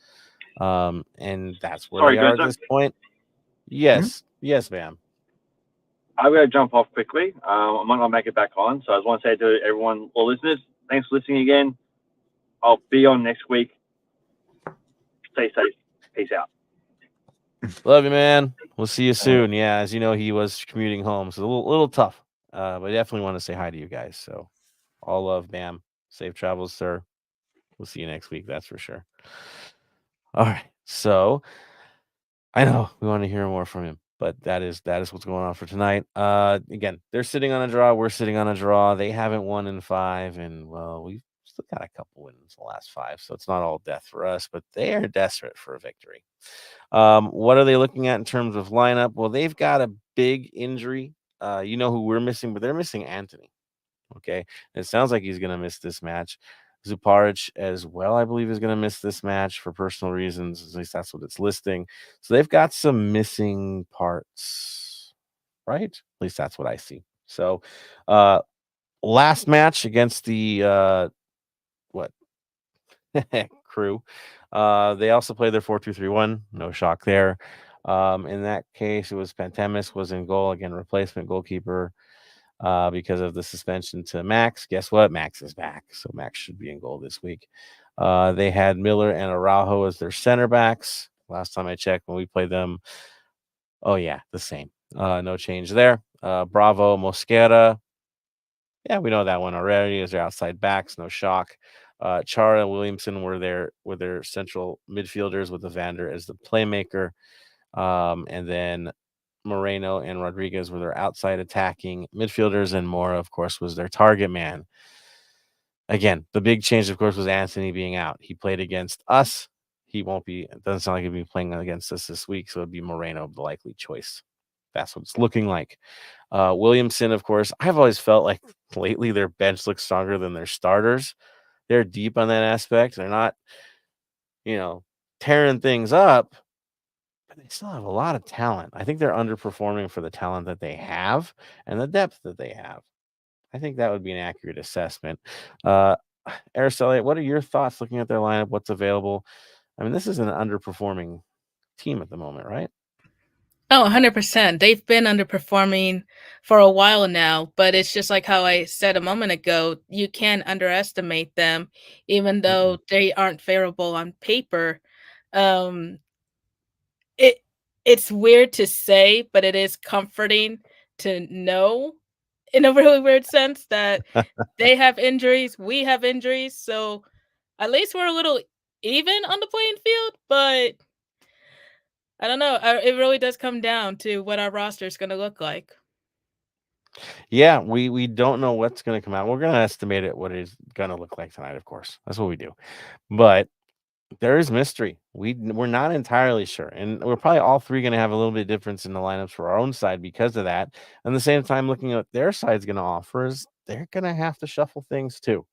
And that's where they are at this point. Yes, ma'am. I'm going to jump off quickly. I might not make it back on. So I just want to say to everyone, all listeners, thanks for listening again. I'll be on next week. Stay safe. Peace out. Love you, man. We'll see you soon. Yeah, as you know, he was commuting home, so a little tough. But I definitely want to say hi to you guys. So all love, Bam. Safe travels, sir. We'll see you next week. That's for sure. All right. So I know we want to hear more from him, but that is what's going on for tonight. Again, they're sitting on a draw. We're sitting on a draw. They haven't won in 5, and well, we've still got a couple wins in the last 5, so it's not all death for us. But they are desperate for a victory. What are they looking at in terms of lineup? Well, they've got a big injury. You know who we're missing, but they're missing Anthony. Okay, and it sounds like he's going to miss this match. Zuparic as well, I believe, is going to miss this match for personal reasons. At least that's what it's listing. So they've got some missing parts, right? At least that's what I see. So last match against the crew. They also played their 4-2-3-1. No shock there. In that case, it was Pantemis was in goal, again, replacement goalkeeper because of the suspension to Max. Guess what? Max is back, so Max should be in goal this week. They had Miller and Araujo as their center backs. Last time I checked when we played them, oh yeah, the same. No change there. Bravo, Mosquera. Yeah, we know that one already as their outside backs. No shock. Chara and Williamson were their central midfielders with Evander as the playmaker. And then Moreno and Rodriguez were their outside attacking midfielders, and Mora, of course, was their target man. Again, the big change, of course, was Anthony being out. He played against us. He won't be, it doesn't sound like he'll be playing against us this week, so it'd be Moreno, the likely choice. That's what it's looking like. Williamson, of course, I've always felt like lately their bench looks stronger than their starters. They're deep on that aspect. They're not, tearing things up, but they still have a lot of talent. I think they're underperforming for the talent that they have and the depth that they have. I think that would be an accurate assessment. Araceli, what are your thoughts looking at their lineup? What's available? I mean, this is an underperforming team at the moment, right? Oh, 100%. They've been underperforming for a while now, but it's just like how I said a moment ago, you can't underestimate them, even though they aren't favorable on paper. Um, it it's weird to say, but it is comforting to know in a really weird sense that they have injuries, we have injuries, so at least we're a little even on the playing field, but I don't know. It really does come down to what our roster is going to look like. Yeah, we don't know what's going to come out. We're going to estimate it what it's going to look like tonight, of course. That's what we do. But there is mystery. We're not entirely sure, and we're probably all three going to have a little bit of difference in the lineups for our own side because of that. And at the same time, looking at what their side's going to offer is they're going to have to shuffle things too.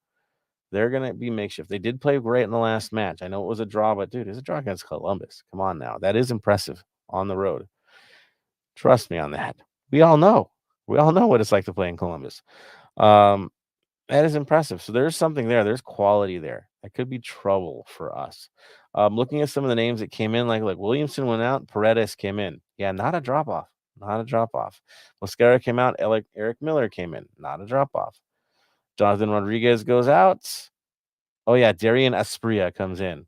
They're going to be makeshift. They did play great in the last match. I know it was a draw, but dude, it's a draw against Columbus. Come on now, that is impressive on the road. Trust me on that. We all know. We all know what it's like to play in Columbus. Um, that is impressive. So there's something there. There's quality there. That could be trouble for us. Looking at some of the names that came in, like Williamson went out, Paredes came in. Yeah, not a drop off. Not a drop off. Mosquera came out. Eric Miller came in. Not a drop off. Jonathan Rodriguez goes out. Oh yeah, Darian Asprilla comes in.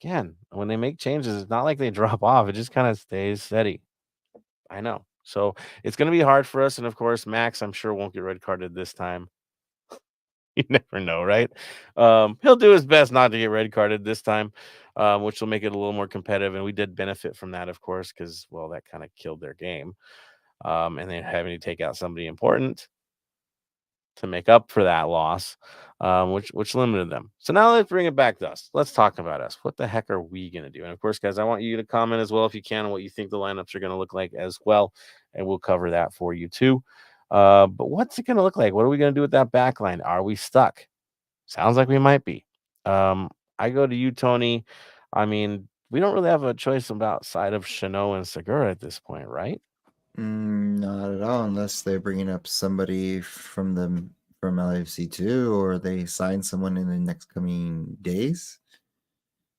Again, when they make changes, it's not like they drop off. It just kind of stays steady. I know. So it's going to be hard for us. And of course, Max, I'm sure, won't get red carded this time. You never know, right? He'll do his best not to get red carded this time, which will make it a little more competitive. And we did benefit from that, of course, because, well, that kind of killed their game. And then having to take out somebody important to make up for that loss, which limited them. So now let's bring it back to us. Let's talk about us. What the heck are we going to do? And of course, guys, I want you to comment as well if you can on what you think the lineups are going to look like as well, and we'll cover that for you too. But what's it going to look like? What are we going to do with that back line? Are we stuck? Sounds like we might be. I go to you, Tony. I mean, we don't really have a choice outside of Chanot and Segura at this point, right? Not at all, unless they're bringing up somebody from LAFC too, or they sign someone in the next coming days,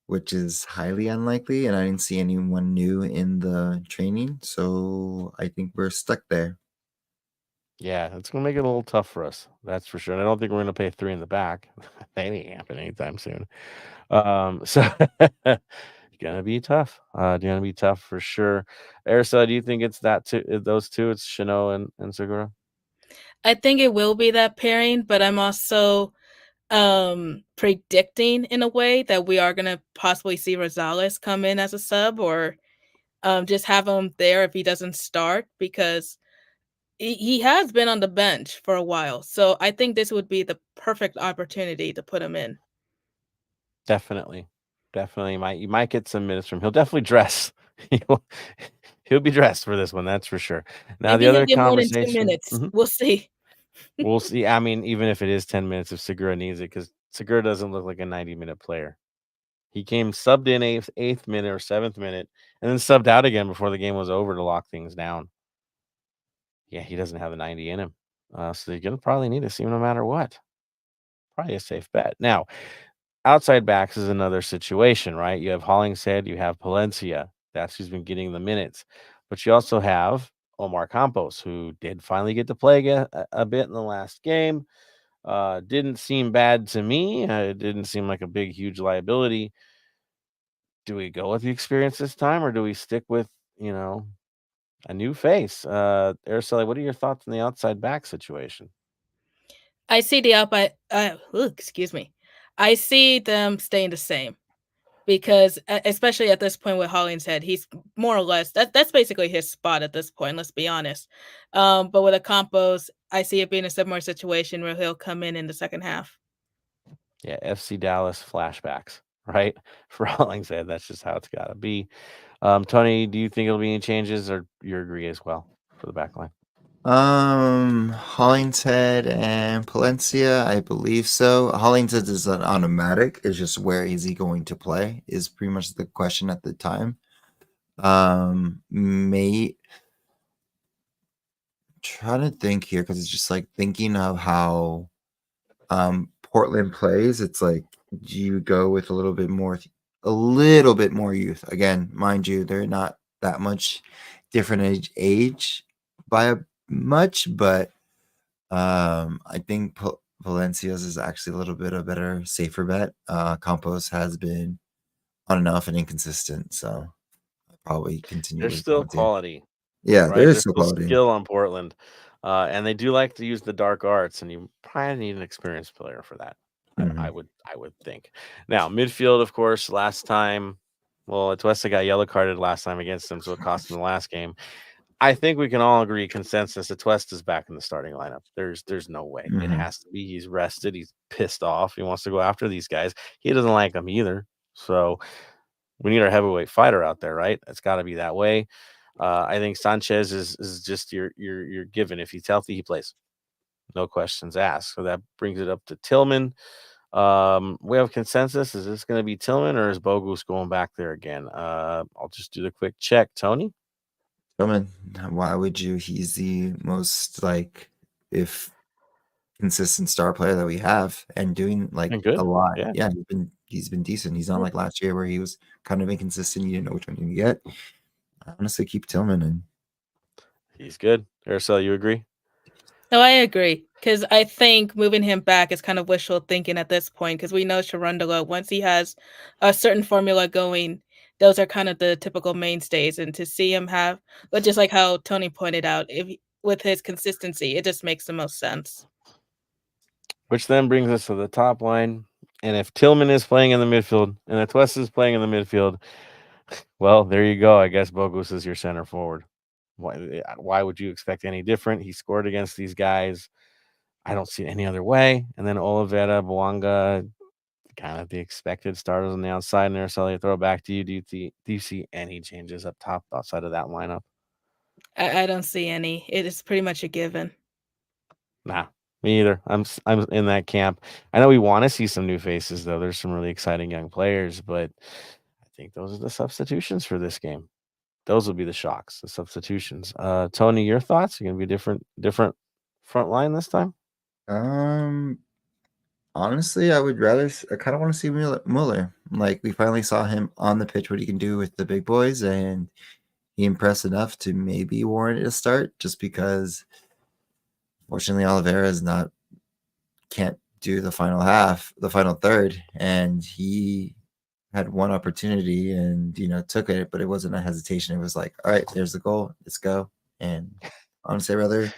which is highly unlikely. And I didn't see anyone new in the training, so I think we're stuck there. Yeah, it's going to make it a little tough for us. That's for sure. And I don't think we're going to pay 3 in the back. That ain't happening anytime soon. So it's going to be tough. Going to be tough for sure. Arisa, do you think it's those two? It's Chanot and Segura? I think it will be that pairing, but I'm also predicting in a way that we are going to possibly see Rosales come in as a sub, or just have him there if he doesn't start, because he has been on the bench for a while. So I think this would be the perfect opportunity to put him in. Definitely. You might get some minutes from him. He'll definitely dress. He'll be dressed for this one, that's for sure. Now Maybe the he'll other get more than 2 conversation. minutes. We'll see. We'll see. I mean, even if it is 10 minutes, if Segura needs it, because Segura doesn't look like a 90-minute player. He came subbed in eighth minute or 7th minute, and then subbed out again before the game was over to lock things down. Yeah, he doesn't have the 90 in him. So you're going to probably need to see him no matter what. Probably a safe bet. Now, Outside backs is another situation, right? You have Hollingshead, you have Palencia. That's who's been getting the minutes. But you also have Omar Campos, who did finally get to play a bit in the last game. Didn't seem bad to me. It didn't seem like a big, huge liability. Do we go with the experience this time, or do we stick with, a new face? Araceli, what are your thoughts on the outside back situation? I see excuse me. I see them staying the same because especially at this point with Hollingshead, he's more or less that's basically his spot at this point, let's be honest. But with a Campos, I see it being a similar situation where he'll come in the second half. Yeah, FC Dallas flashbacks, right? For Hollingshead, that's just how it's got to be. Tony, do you think there'll be any changes, or you agree as well for the back line? Hollingshead and Palencia, I believe so. Hollingshead is an automatic. It's just where is he going to play is pretty much the question at the time. May trying to think here because it's just like thinking of how Portland plays. It's like, do you go with a little bit more youth? Again, mind you, they're not that much different age by much, but I think Valencia's is actually a little bit a better, safer bet. Campos has been on and off and inconsistent, so I'll probably continue There's with still Valencia. quality, Yeah, there right? is There's still still quality. skill on Portland, and they do like to use the dark arts, and you probably need an experienced player for that. I would think. Now midfield, of course, last time. Well, Atuesta got yellow carded last time against them, so it cost him the last game. I think we can all agree consensus Atuesta's back in the starting lineup. There's no way. It has to be. He's rested. He's pissed off. He wants to go after these guys. He doesn't like them either. So we need our heavyweight fighter out there, right? It's got to be that way. I think Sanchez is just your given. If he's healthy, he plays. No questions asked. So that brings it up to Tillman. We have consensus. Is this going to be Tillman or is Bogus going back there again? I'll just do the quick check. Tony? Tillman, why would you? He's the most if consistent star player that we have and doing And good. a lot. Yeah. Yeah, he's been decent. He's not like last year where he was kind of inconsistent. You didn't know which one you get. I honestly keep Tillman and He's good. Araceli, you agree? No, I agree because I think moving him back is kind of wishful thinking at this point because we know Sharundala, once he has a certain formula going, those are kind of the typical mainstays. And to see him but just like how Tony pointed out, with his consistency, it just makes the most sense. Which then brings us to the top line. And if Tillman is playing in the midfield and Atuesta is playing in the midfield, well, there you go. I guess Bogus is your center forward. Why would you expect any different? He scored against these guys. I don't see it any other way. And then Oliveira, Bouanga, kind of the expected starters on the outside. And Araceli, throw it back to you. Do you see any changes up top outside of that lineup? I don't see any. It is pretty much a given. Nah, me either. I'm in that camp. I know we want to see some new faces though. There's some really exciting young players, but I think those are the substitutions for this game. Those will be the shocks, the substitutions. Tony, your thoughts? Are going to be different front line this time? honestly, I kind of want to see Mueller. Like we finally saw him on the pitch, what he can do with the big boys, and he impressed enough to maybe warrant a start. Just because, fortunately, Oliveira can't do the final third, and he had one opportunity and took it, but it wasn't a hesitation. It was like, all right, there's the goal, let's go. And honestly, I'd rather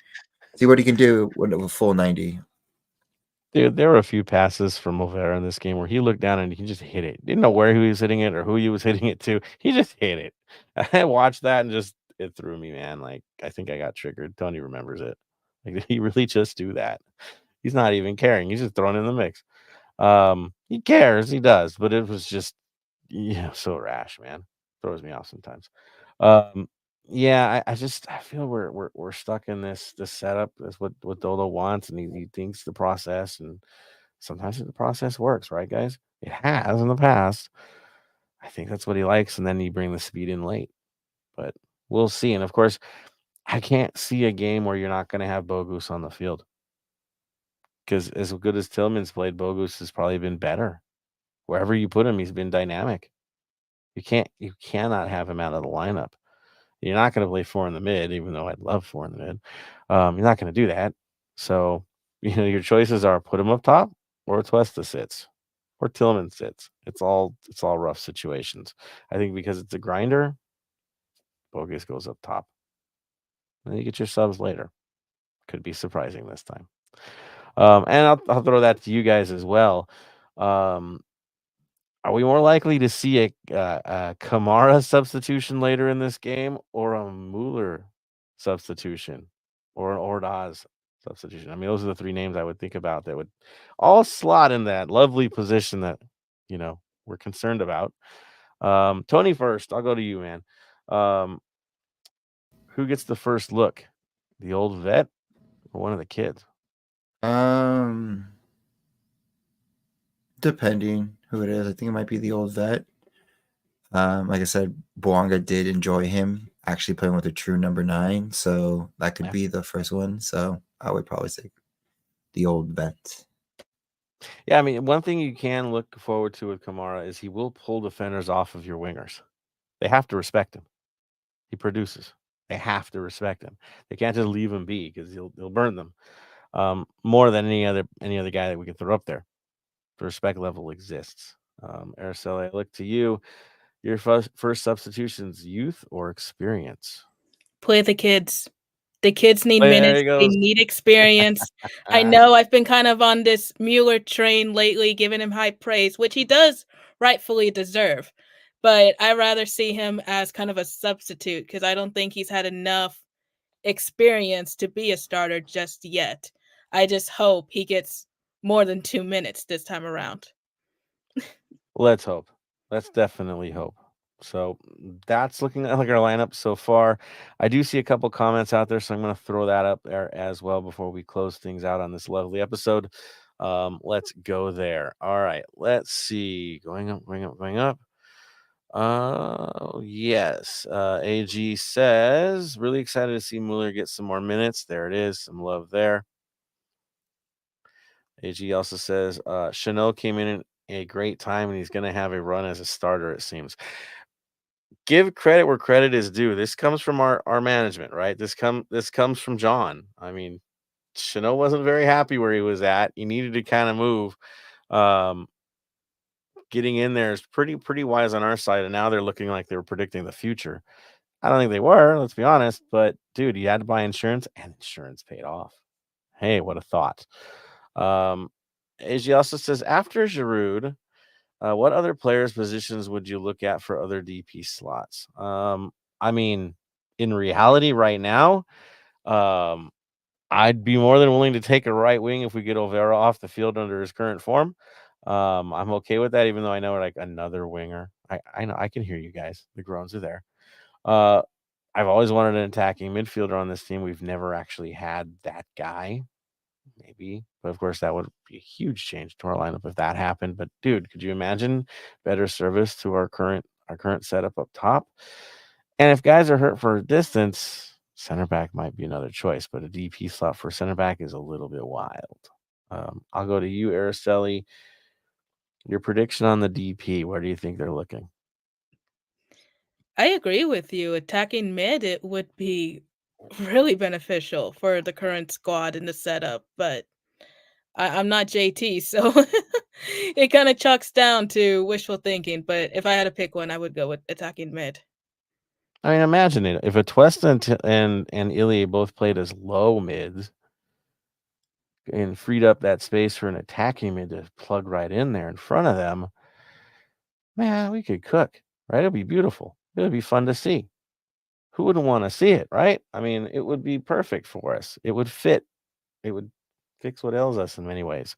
see what he can do with a full 90. Dude, there were a few passes from Oliveira in this game where he looked down and he just hit it. Didn't know where he was hitting it or who he was hitting it to. He just hit it. I watched that and it threw me, man. Like I think I got triggered. Tony remembers it. Like he really just do that. He's not even caring. He's just thrown in the mix. He cares, he does, but it was just so rash, man. Throws me off sometimes. I feel we're stuck in this setup. That's what Dodo wants, and he thinks the process, and sometimes the process works, right, guys? It has in the past. I think that's what he likes, and then you bring the speed in late. But we'll see. And of course, I can't see a game where you're not going to have Bogus on the field. Because as good as Tillman's played, Bogus has probably been better. wherever you put him, he's been dynamic. You cannot have him out of the lineup. You're not going to play 4 in the mid, even though I'd love 4 in the mid. You're not going to do that. So, your choices are put him up top, or Tuesta sits, or Tillman sits. It's all rough situations. I think because it's a grinder, Bogus goes up top. And you get your subs later. Could be surprising this time. And I'll throw that to you guys as well. Are we more likely to see a Kamara substitution later in this game, or a Mueller substitution, or an Ordaz substitution? I mean, those are the 3 names I would think about that would all slot in that lovely position that we're concerned about. Tony, first, I'll go to you, man. Who gets the first look? The old vet or one of the kids? Depending who it is, I think it might be the old vet. Like I said, Bouanga did enjoy him actually playing with a true number 9, so that could be the first one. So I would probably say the old vet. Yeah, I mean, one thing you can look forward to with Kamara is he will pull defenders off of your wingers. They have to respect him. He produces. They have to respect him. They can't just leave him be because he'll burn them. More than any other guy that we can throw up there. The respect level exists. Araceli, I look to you. Your first substitutions, youth or experience? Play the kids. The kids need There minutes. he They goes. need experience. I know I've been kind of on this Mueller train lately, giving him high praise, which he does rightfully deserve. But I'd rather see him as kind of a substitute because I don't think he's had enough experience to be a starter just yet. I just hope he gets more than 2 minutes this time around. Let's hope. Let's definitely hope. So that's looking like our lineup so far. I do see a couple comments out there, so I'm going to throw that up there as well before we close things out on this lovely episode. Let's go there. All right. Let's see. Going up. Yes. AG says, really excited to see Mueller get some more minutes. There it is. Some love there. AG also says, Chanel came in a great time and he's going to have a run as a starter, it seems. Give credit where credit is due. This comes from our management, right? This comes from John. I mean, Chanel wasn't very happy where he was at. He needed to kind of move. Getting in there is pretty wise on our side, and now they're looking like they were predicting the future. I don't think they were, let's be honest, but dude, you had to buy insurance, and insurance paid off. Hey, what a thought. AG also says, after Giroud, what other players' positions would you look at for other DP slots? I mean, in reality, right now, I'd be more than willing to take a right wing if we get Olvera off the field under his current form. I'm okay with that, even though I know like another winger. I know I can hear you guys. The groans are there. I've always wanted an attacking midfielder on this team. We've never actually had that guy. Maybe, but of course that would be a huge change to our lineup if that happened. But dude, could you imagine better service to our current setup up top? And if guys are hurt for a distance, center back might be another choice, but a DP slot for center back is a little bit wild. I'll go to you, Araceli. Your prediction on the DP, where do you think they're looking? I agree with you. Attacking mid, it would be really beneficial for the current squad and the setup, but I'm not JT, so it kind of chalks down to wishful thinking. But if I had to pick one, I would go with attacking mid. I mean, imagine it. If Atuesta and Ilie both played as low mids and freed up that space for an attacking mid to plug right in there in front of them, man, we could cook, right? It'd be beautiful. It would be fun to see. Who wouldn't want to see it, right? I mean, it would be perfect for us. It would fit. It would fix what ails us in many ways.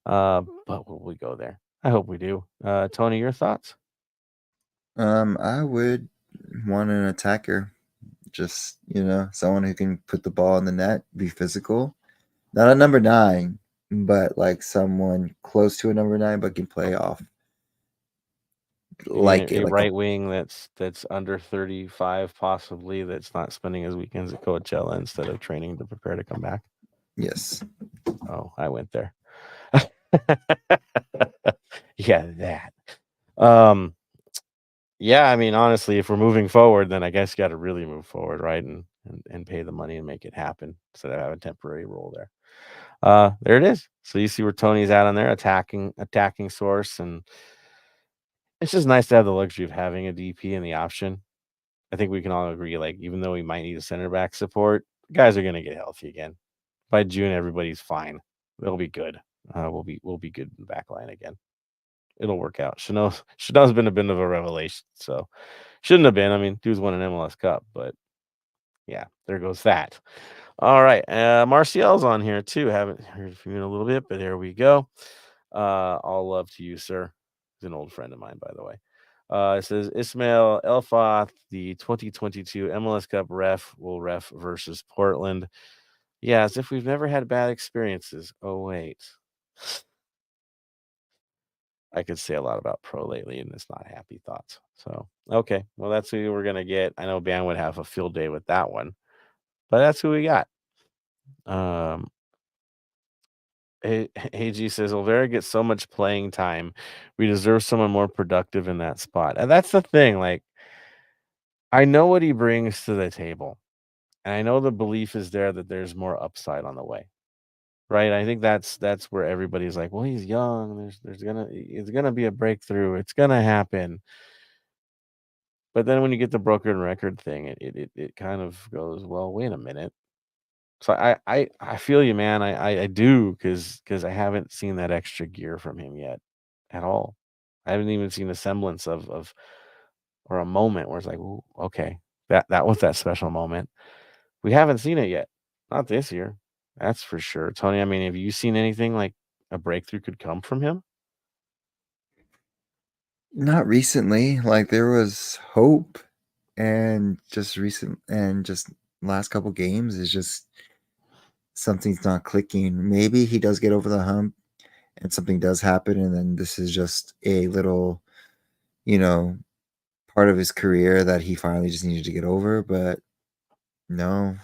But will we go there? I hope we do. Tony, your thoughts? I would want an attacker, just someone who can put the ball in the net, be physical. Not a number 9, but like someone close to a number 9, but can play off. Like a right wing that's under 35, possibly, that's not spending his weekends at Coachella instead of training to prepare to come back. Yes. Oh, I went there. Yeah, that. Um, yeah, I mean, honestly, if we're moving forward, then I guess you got to really move forward, right? And pay the money and make it happen instead of having a temporary role there. There it is. So you see where Tony's at on there, attacking source, and it's just nice to have the luxury of having a DP and the option. I think we can all agree, like, even though we might need a center back support, guys are gonna get healthy again. By June, everybody's fine. They'll be good. We'll be good in the back line again. It'll work out. Chanel's been a bit of a revelation, so shouldn't have been. I mean, dude's won an MLS Cup, but yeah, there goes that. All right, Marcial's on here too. Haven't heard from you in a little bit, but there we go. All love to you, sir. He's an old friend of mine, by the way. It says Ismail Elfath, the 2022 MLS Cup ref, will ref versus Portland. Yeah, as if we've never had bad experiences. Oh, wait. I could say a lot about pro lately, and it's not happy thoughts. So, okay. Well, that's who we're going to get. I know Ban would have a field day with that one, but that's who we got. AG says, Olvera gets so much playing time. We deserve someone more productive in that spot. And that's the thing. Like, I know what he brings to the table. And I know the belief is there that there's more upside on the way. Right? I think that's where everybody's like, well, he's young. It's gonna be a breakthrough. It's gonna happen. But then when you get the broken record thing, it kind of goes, well, wait a minute. So I feel you, man. I do because I haven't seen that extra gear from him yet at all. I haven't even seen a semblance of or a moment where it's like, ooh, okay, that was that special moment. We haven't seen it yet. Not this year. That's for sure. Tony, I mean, have you seen anything like a breakthrough could come from him? Not recently. Like there was hope, and just last couple games is just something's not clicking. Maybe he does get over the hump, and something does happen, and then this is just a little, you know, part of his career that he finally just needed to get over. But no,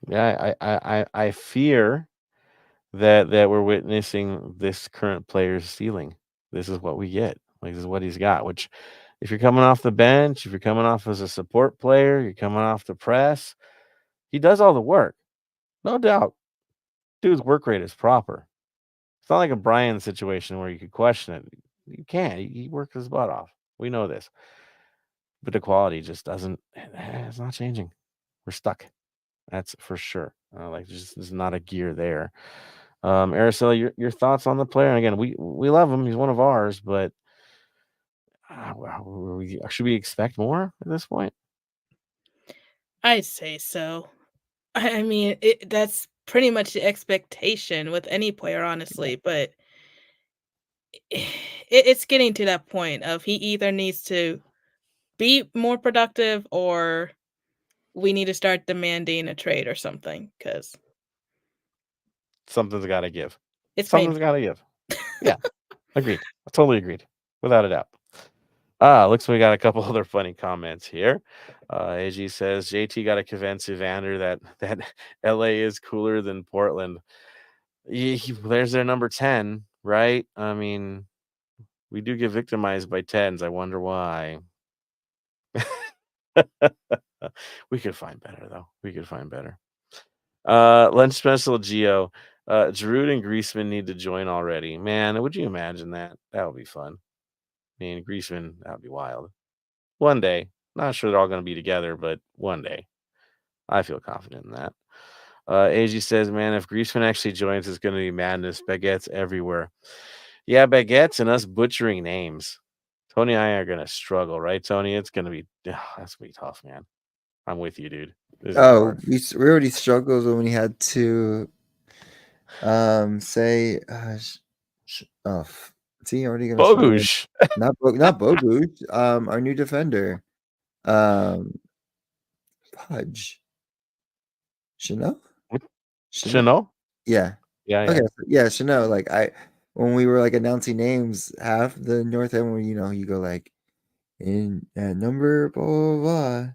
Yeah, I fear that we're witnessing this current player's ceiling. This is what we get. Like, this is what he's got. Which, if you're coming off the bench, if you're coming off as a support player, you're coming off the press, he does all the work, no doubt. Dude's work rate is proper. It's not like a Brian situation where you could question it. You can't. He worked his butt off. We know this, but the quality just doesn't. It's not changing. We're stuck. That's for sure. Like, there's not a gear there. Araceli, your thoughts on the player? And again, we love him. He's one of ours, but should we expect more at this point? I'd say so. I mean, that's pretty much the expectation with any player, honestly. But it's getting to that point of he either needs to be more productive or we need to start demanding a trade or something because Something's got to give. it's Something's painful. got to give. Yeah, agreed. I totally agreed, without a doubt. Looks like we got a couple other funny comments here. AG says JT got to convince Evander that LA is cooler than Portland. There's their number 10, right? I mean, we do get victimized by 10s. I wonder why. We could find better, though. We could find better. Lunch special Geo. Giroud and Griezmann need to join already. Man, would you imagine that? That would be fun. I mean, Griezmann, that would be wild. One day. Not sure they're all going to be together, but one day. I feel confident in that. AG says, man, if Griezmann actually joins, it's going to be madness. Baguettes everywhere. Yeah, baguettes and us butchering names. Tony and I are going to struggle, right, Tony? It's going to be, that's going to be tough, man. I'm with you, dude. This is hard. we already struggled when we had to say see, already gonna struggle. Bogush. Not Bogush. Our new defender. Pudge. Chanel? Chanel? Yeah. Yeah. Okay. Yeah, Chanel. Like when we were like announcing names, half the North End where you go like in at number blah blah blah.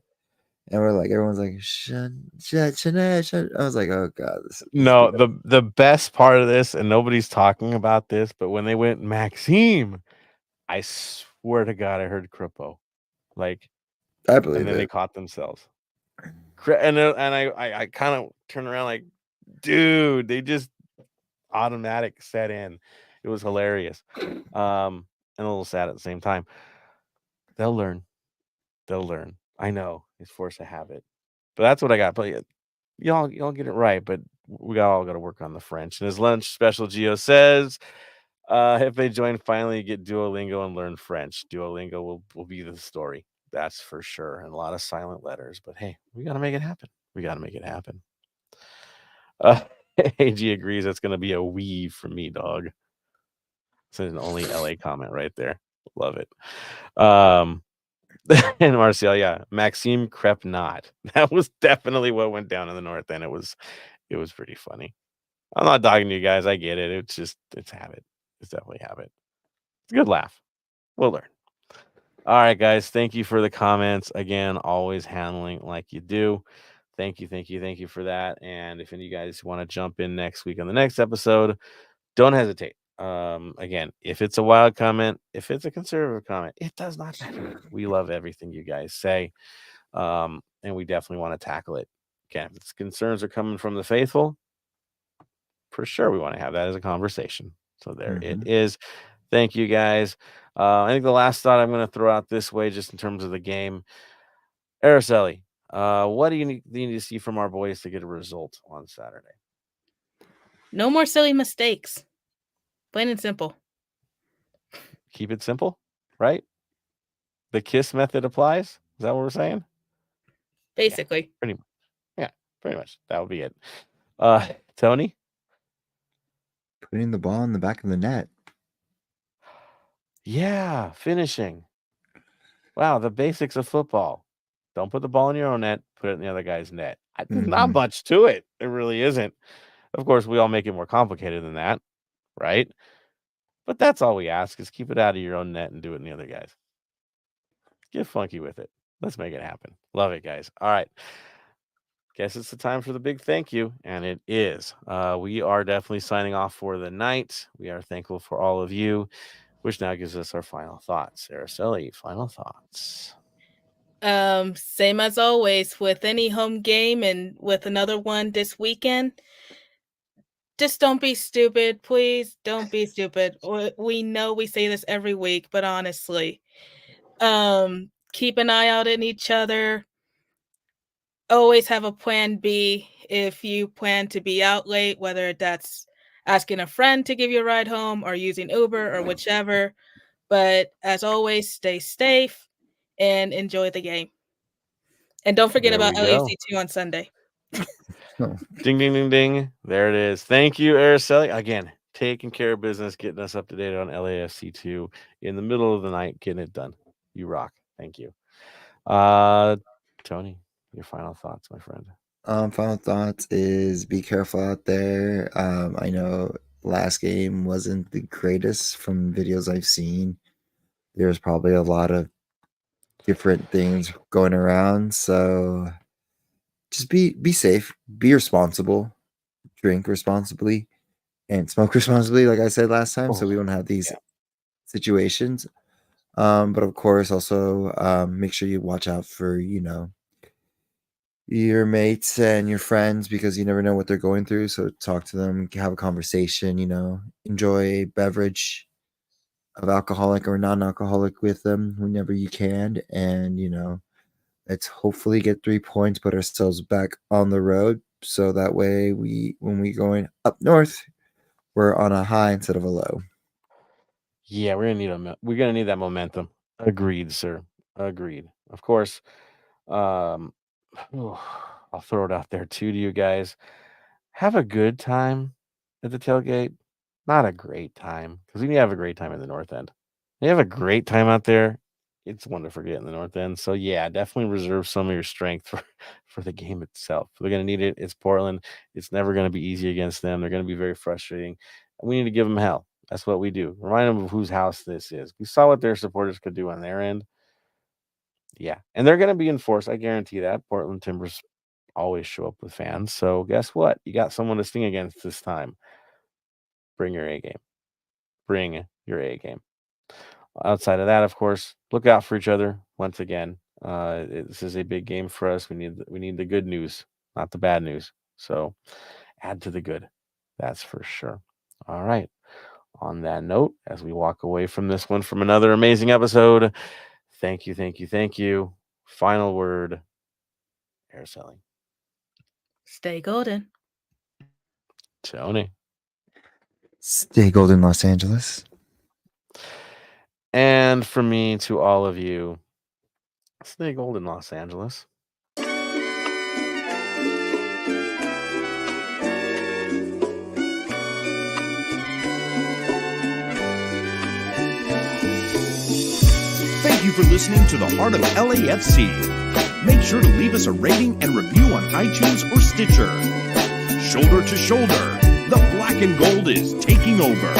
And we're like, everyone's like, Shanae. I was like, oh god, this No, the best part of this, and nobody's talking about this, but when they went Maxime, I swear to God, I heard Crippo, like, I believe and then they it. caught themselves. And I kind of turned around like, dude, they just automatic set in. It was hilarious, and a little sad at the same time. They'll learn. They'll learn. I know it's force of habit, but that's what I got. But y'all get it right. But we all got to work on the French. And his lunch special, Gio says, if they join, finally get Duolingo and learn French. Duolingo will be the story. That's for sure. And a lot of silent letters. But hey, we got to make it happen. We got to make it happen. AG agrees that's going to be a weave for me, dog. It's an only LA comment right there. Love it. And Marcel, yeah, Maxime Crepnot. That was definitely what went down in the North End. It was pretty funny. I'm not dogging you guys. I get it. It's habit. It's definitely habit. It's a good laugh. We'll learn. All right, guys. Thank you for the comments. Again, always handling like you do. Thank you for that. And if any of you guys want to jump in next week on the next episode, don't hesitate. Again, if it's a wild comment, if it's a conservative comment, it does not matter. We love everything you guys say. And we definitely want to tackle it. Again, if concerns are coming from the faithful, for sure we want to have that as a conversation. So there it is. Thank you guys. I think the last thought I'm going to throw out this way, just in terms of the game, Araceli, what do you need to see from our boys to get a result on Saturday? No more silly mistakes. Plain and simple. Keep it simple, right? The KISS method applies. Is that what we're saying? Basically. Yeah, pretty much. That would be it. Tony? Putting the ball in the back of the net. Yeah, finishing. Wow, the basics of football. Don't put the ball in your own net, put it in the other guy's net. There's not much to it. It really isn't. Of course, we all make it more complicated than that, right? But that's all we ask, is keep it out of your own net and do it in the other guy's. Get funky with it. Let's make it happen. Love it, guys. All right. Guess it's the time for the big thank you, and it is. We are definitely signing off for the night. We are thankful for all of you, which now gives us our final thoughts. Araceli, final thoughts. Same as always with any home game and with another one this weekend. Just don't be stupid, please. Don't be stupid. We know we say this every week, but honestly, keep an eye out on each other. Always have a plan B if you plan to be out late, whether that's asking a friend to give you a ride home or using Uber or whichever. But as always, stay safe and enjoy the game. And don't forget There about we go. LAFC 2 on Sunday. Ding, ding, ding, ding. There it is. Thank you, Araceli. Again, taking care of business, getting us up to date on LAFC 2 in the middle of the night, getting it done. You rock. Thank you. Tony, your final thoughts, my friend. Final thoughts is be careful out there. I know last game wasn't the greatest from videos I've seen. There's probably a lot of different things going around, so just be safe, be responsible, drink responsibly, and smoke responsibly, like I said last time, so we don't have these situations. But of course, also make sure you watch out for, your mates and your friends, because you never know what they're going through. So talk to them, have a conversation, enjoy a beverage of alcoholic or non-alcoholic with them whenever you can. And, let's hopefully get 3 points, put ourselves back on the road. So that way when we going up north, we're on a high instead of a low. Yeah, we're gonna need that momentum. Agreed, sir. Agreed. Of course. I'll throw it out there too to you guys. Have a good time at the tailgate. Not a great time, because we have a great time in the North End. You have a great time out there. It's one to forget in the North End. So yeah, definitely reserve some of your strength for the game itself. They're gonna need it. It's Portland. It's never gonna be easy against them. They're gonna be very frustrating. We need to give them hell. That's what we do. Remind them of whose house this is. We saw what their supporters could do on their end. Yeah, and they're going to be enforced. I guarantee that. Portland Timbers always show up with fans. So guess what? You got someone to sting against this time. Bring your A game. Bring your A game. Outside of that, of course, look out for each other once again. This is a big game for us. We need the good news, not the bad news. So add to the good. That's for sure. All right. On that note, as we walk away from this one from another amazing episode, thank you. Final word, air selling. Stay golden. Tony. Stay golden, Los Angeles. And from me to all of you, stay golden, Los Angeles. Thank you for listening to the Heart of LAFC. Make sure to leave us a rating and review on iTunes or Stitcher. Shoulder to shoulder, the black and gold is taking over.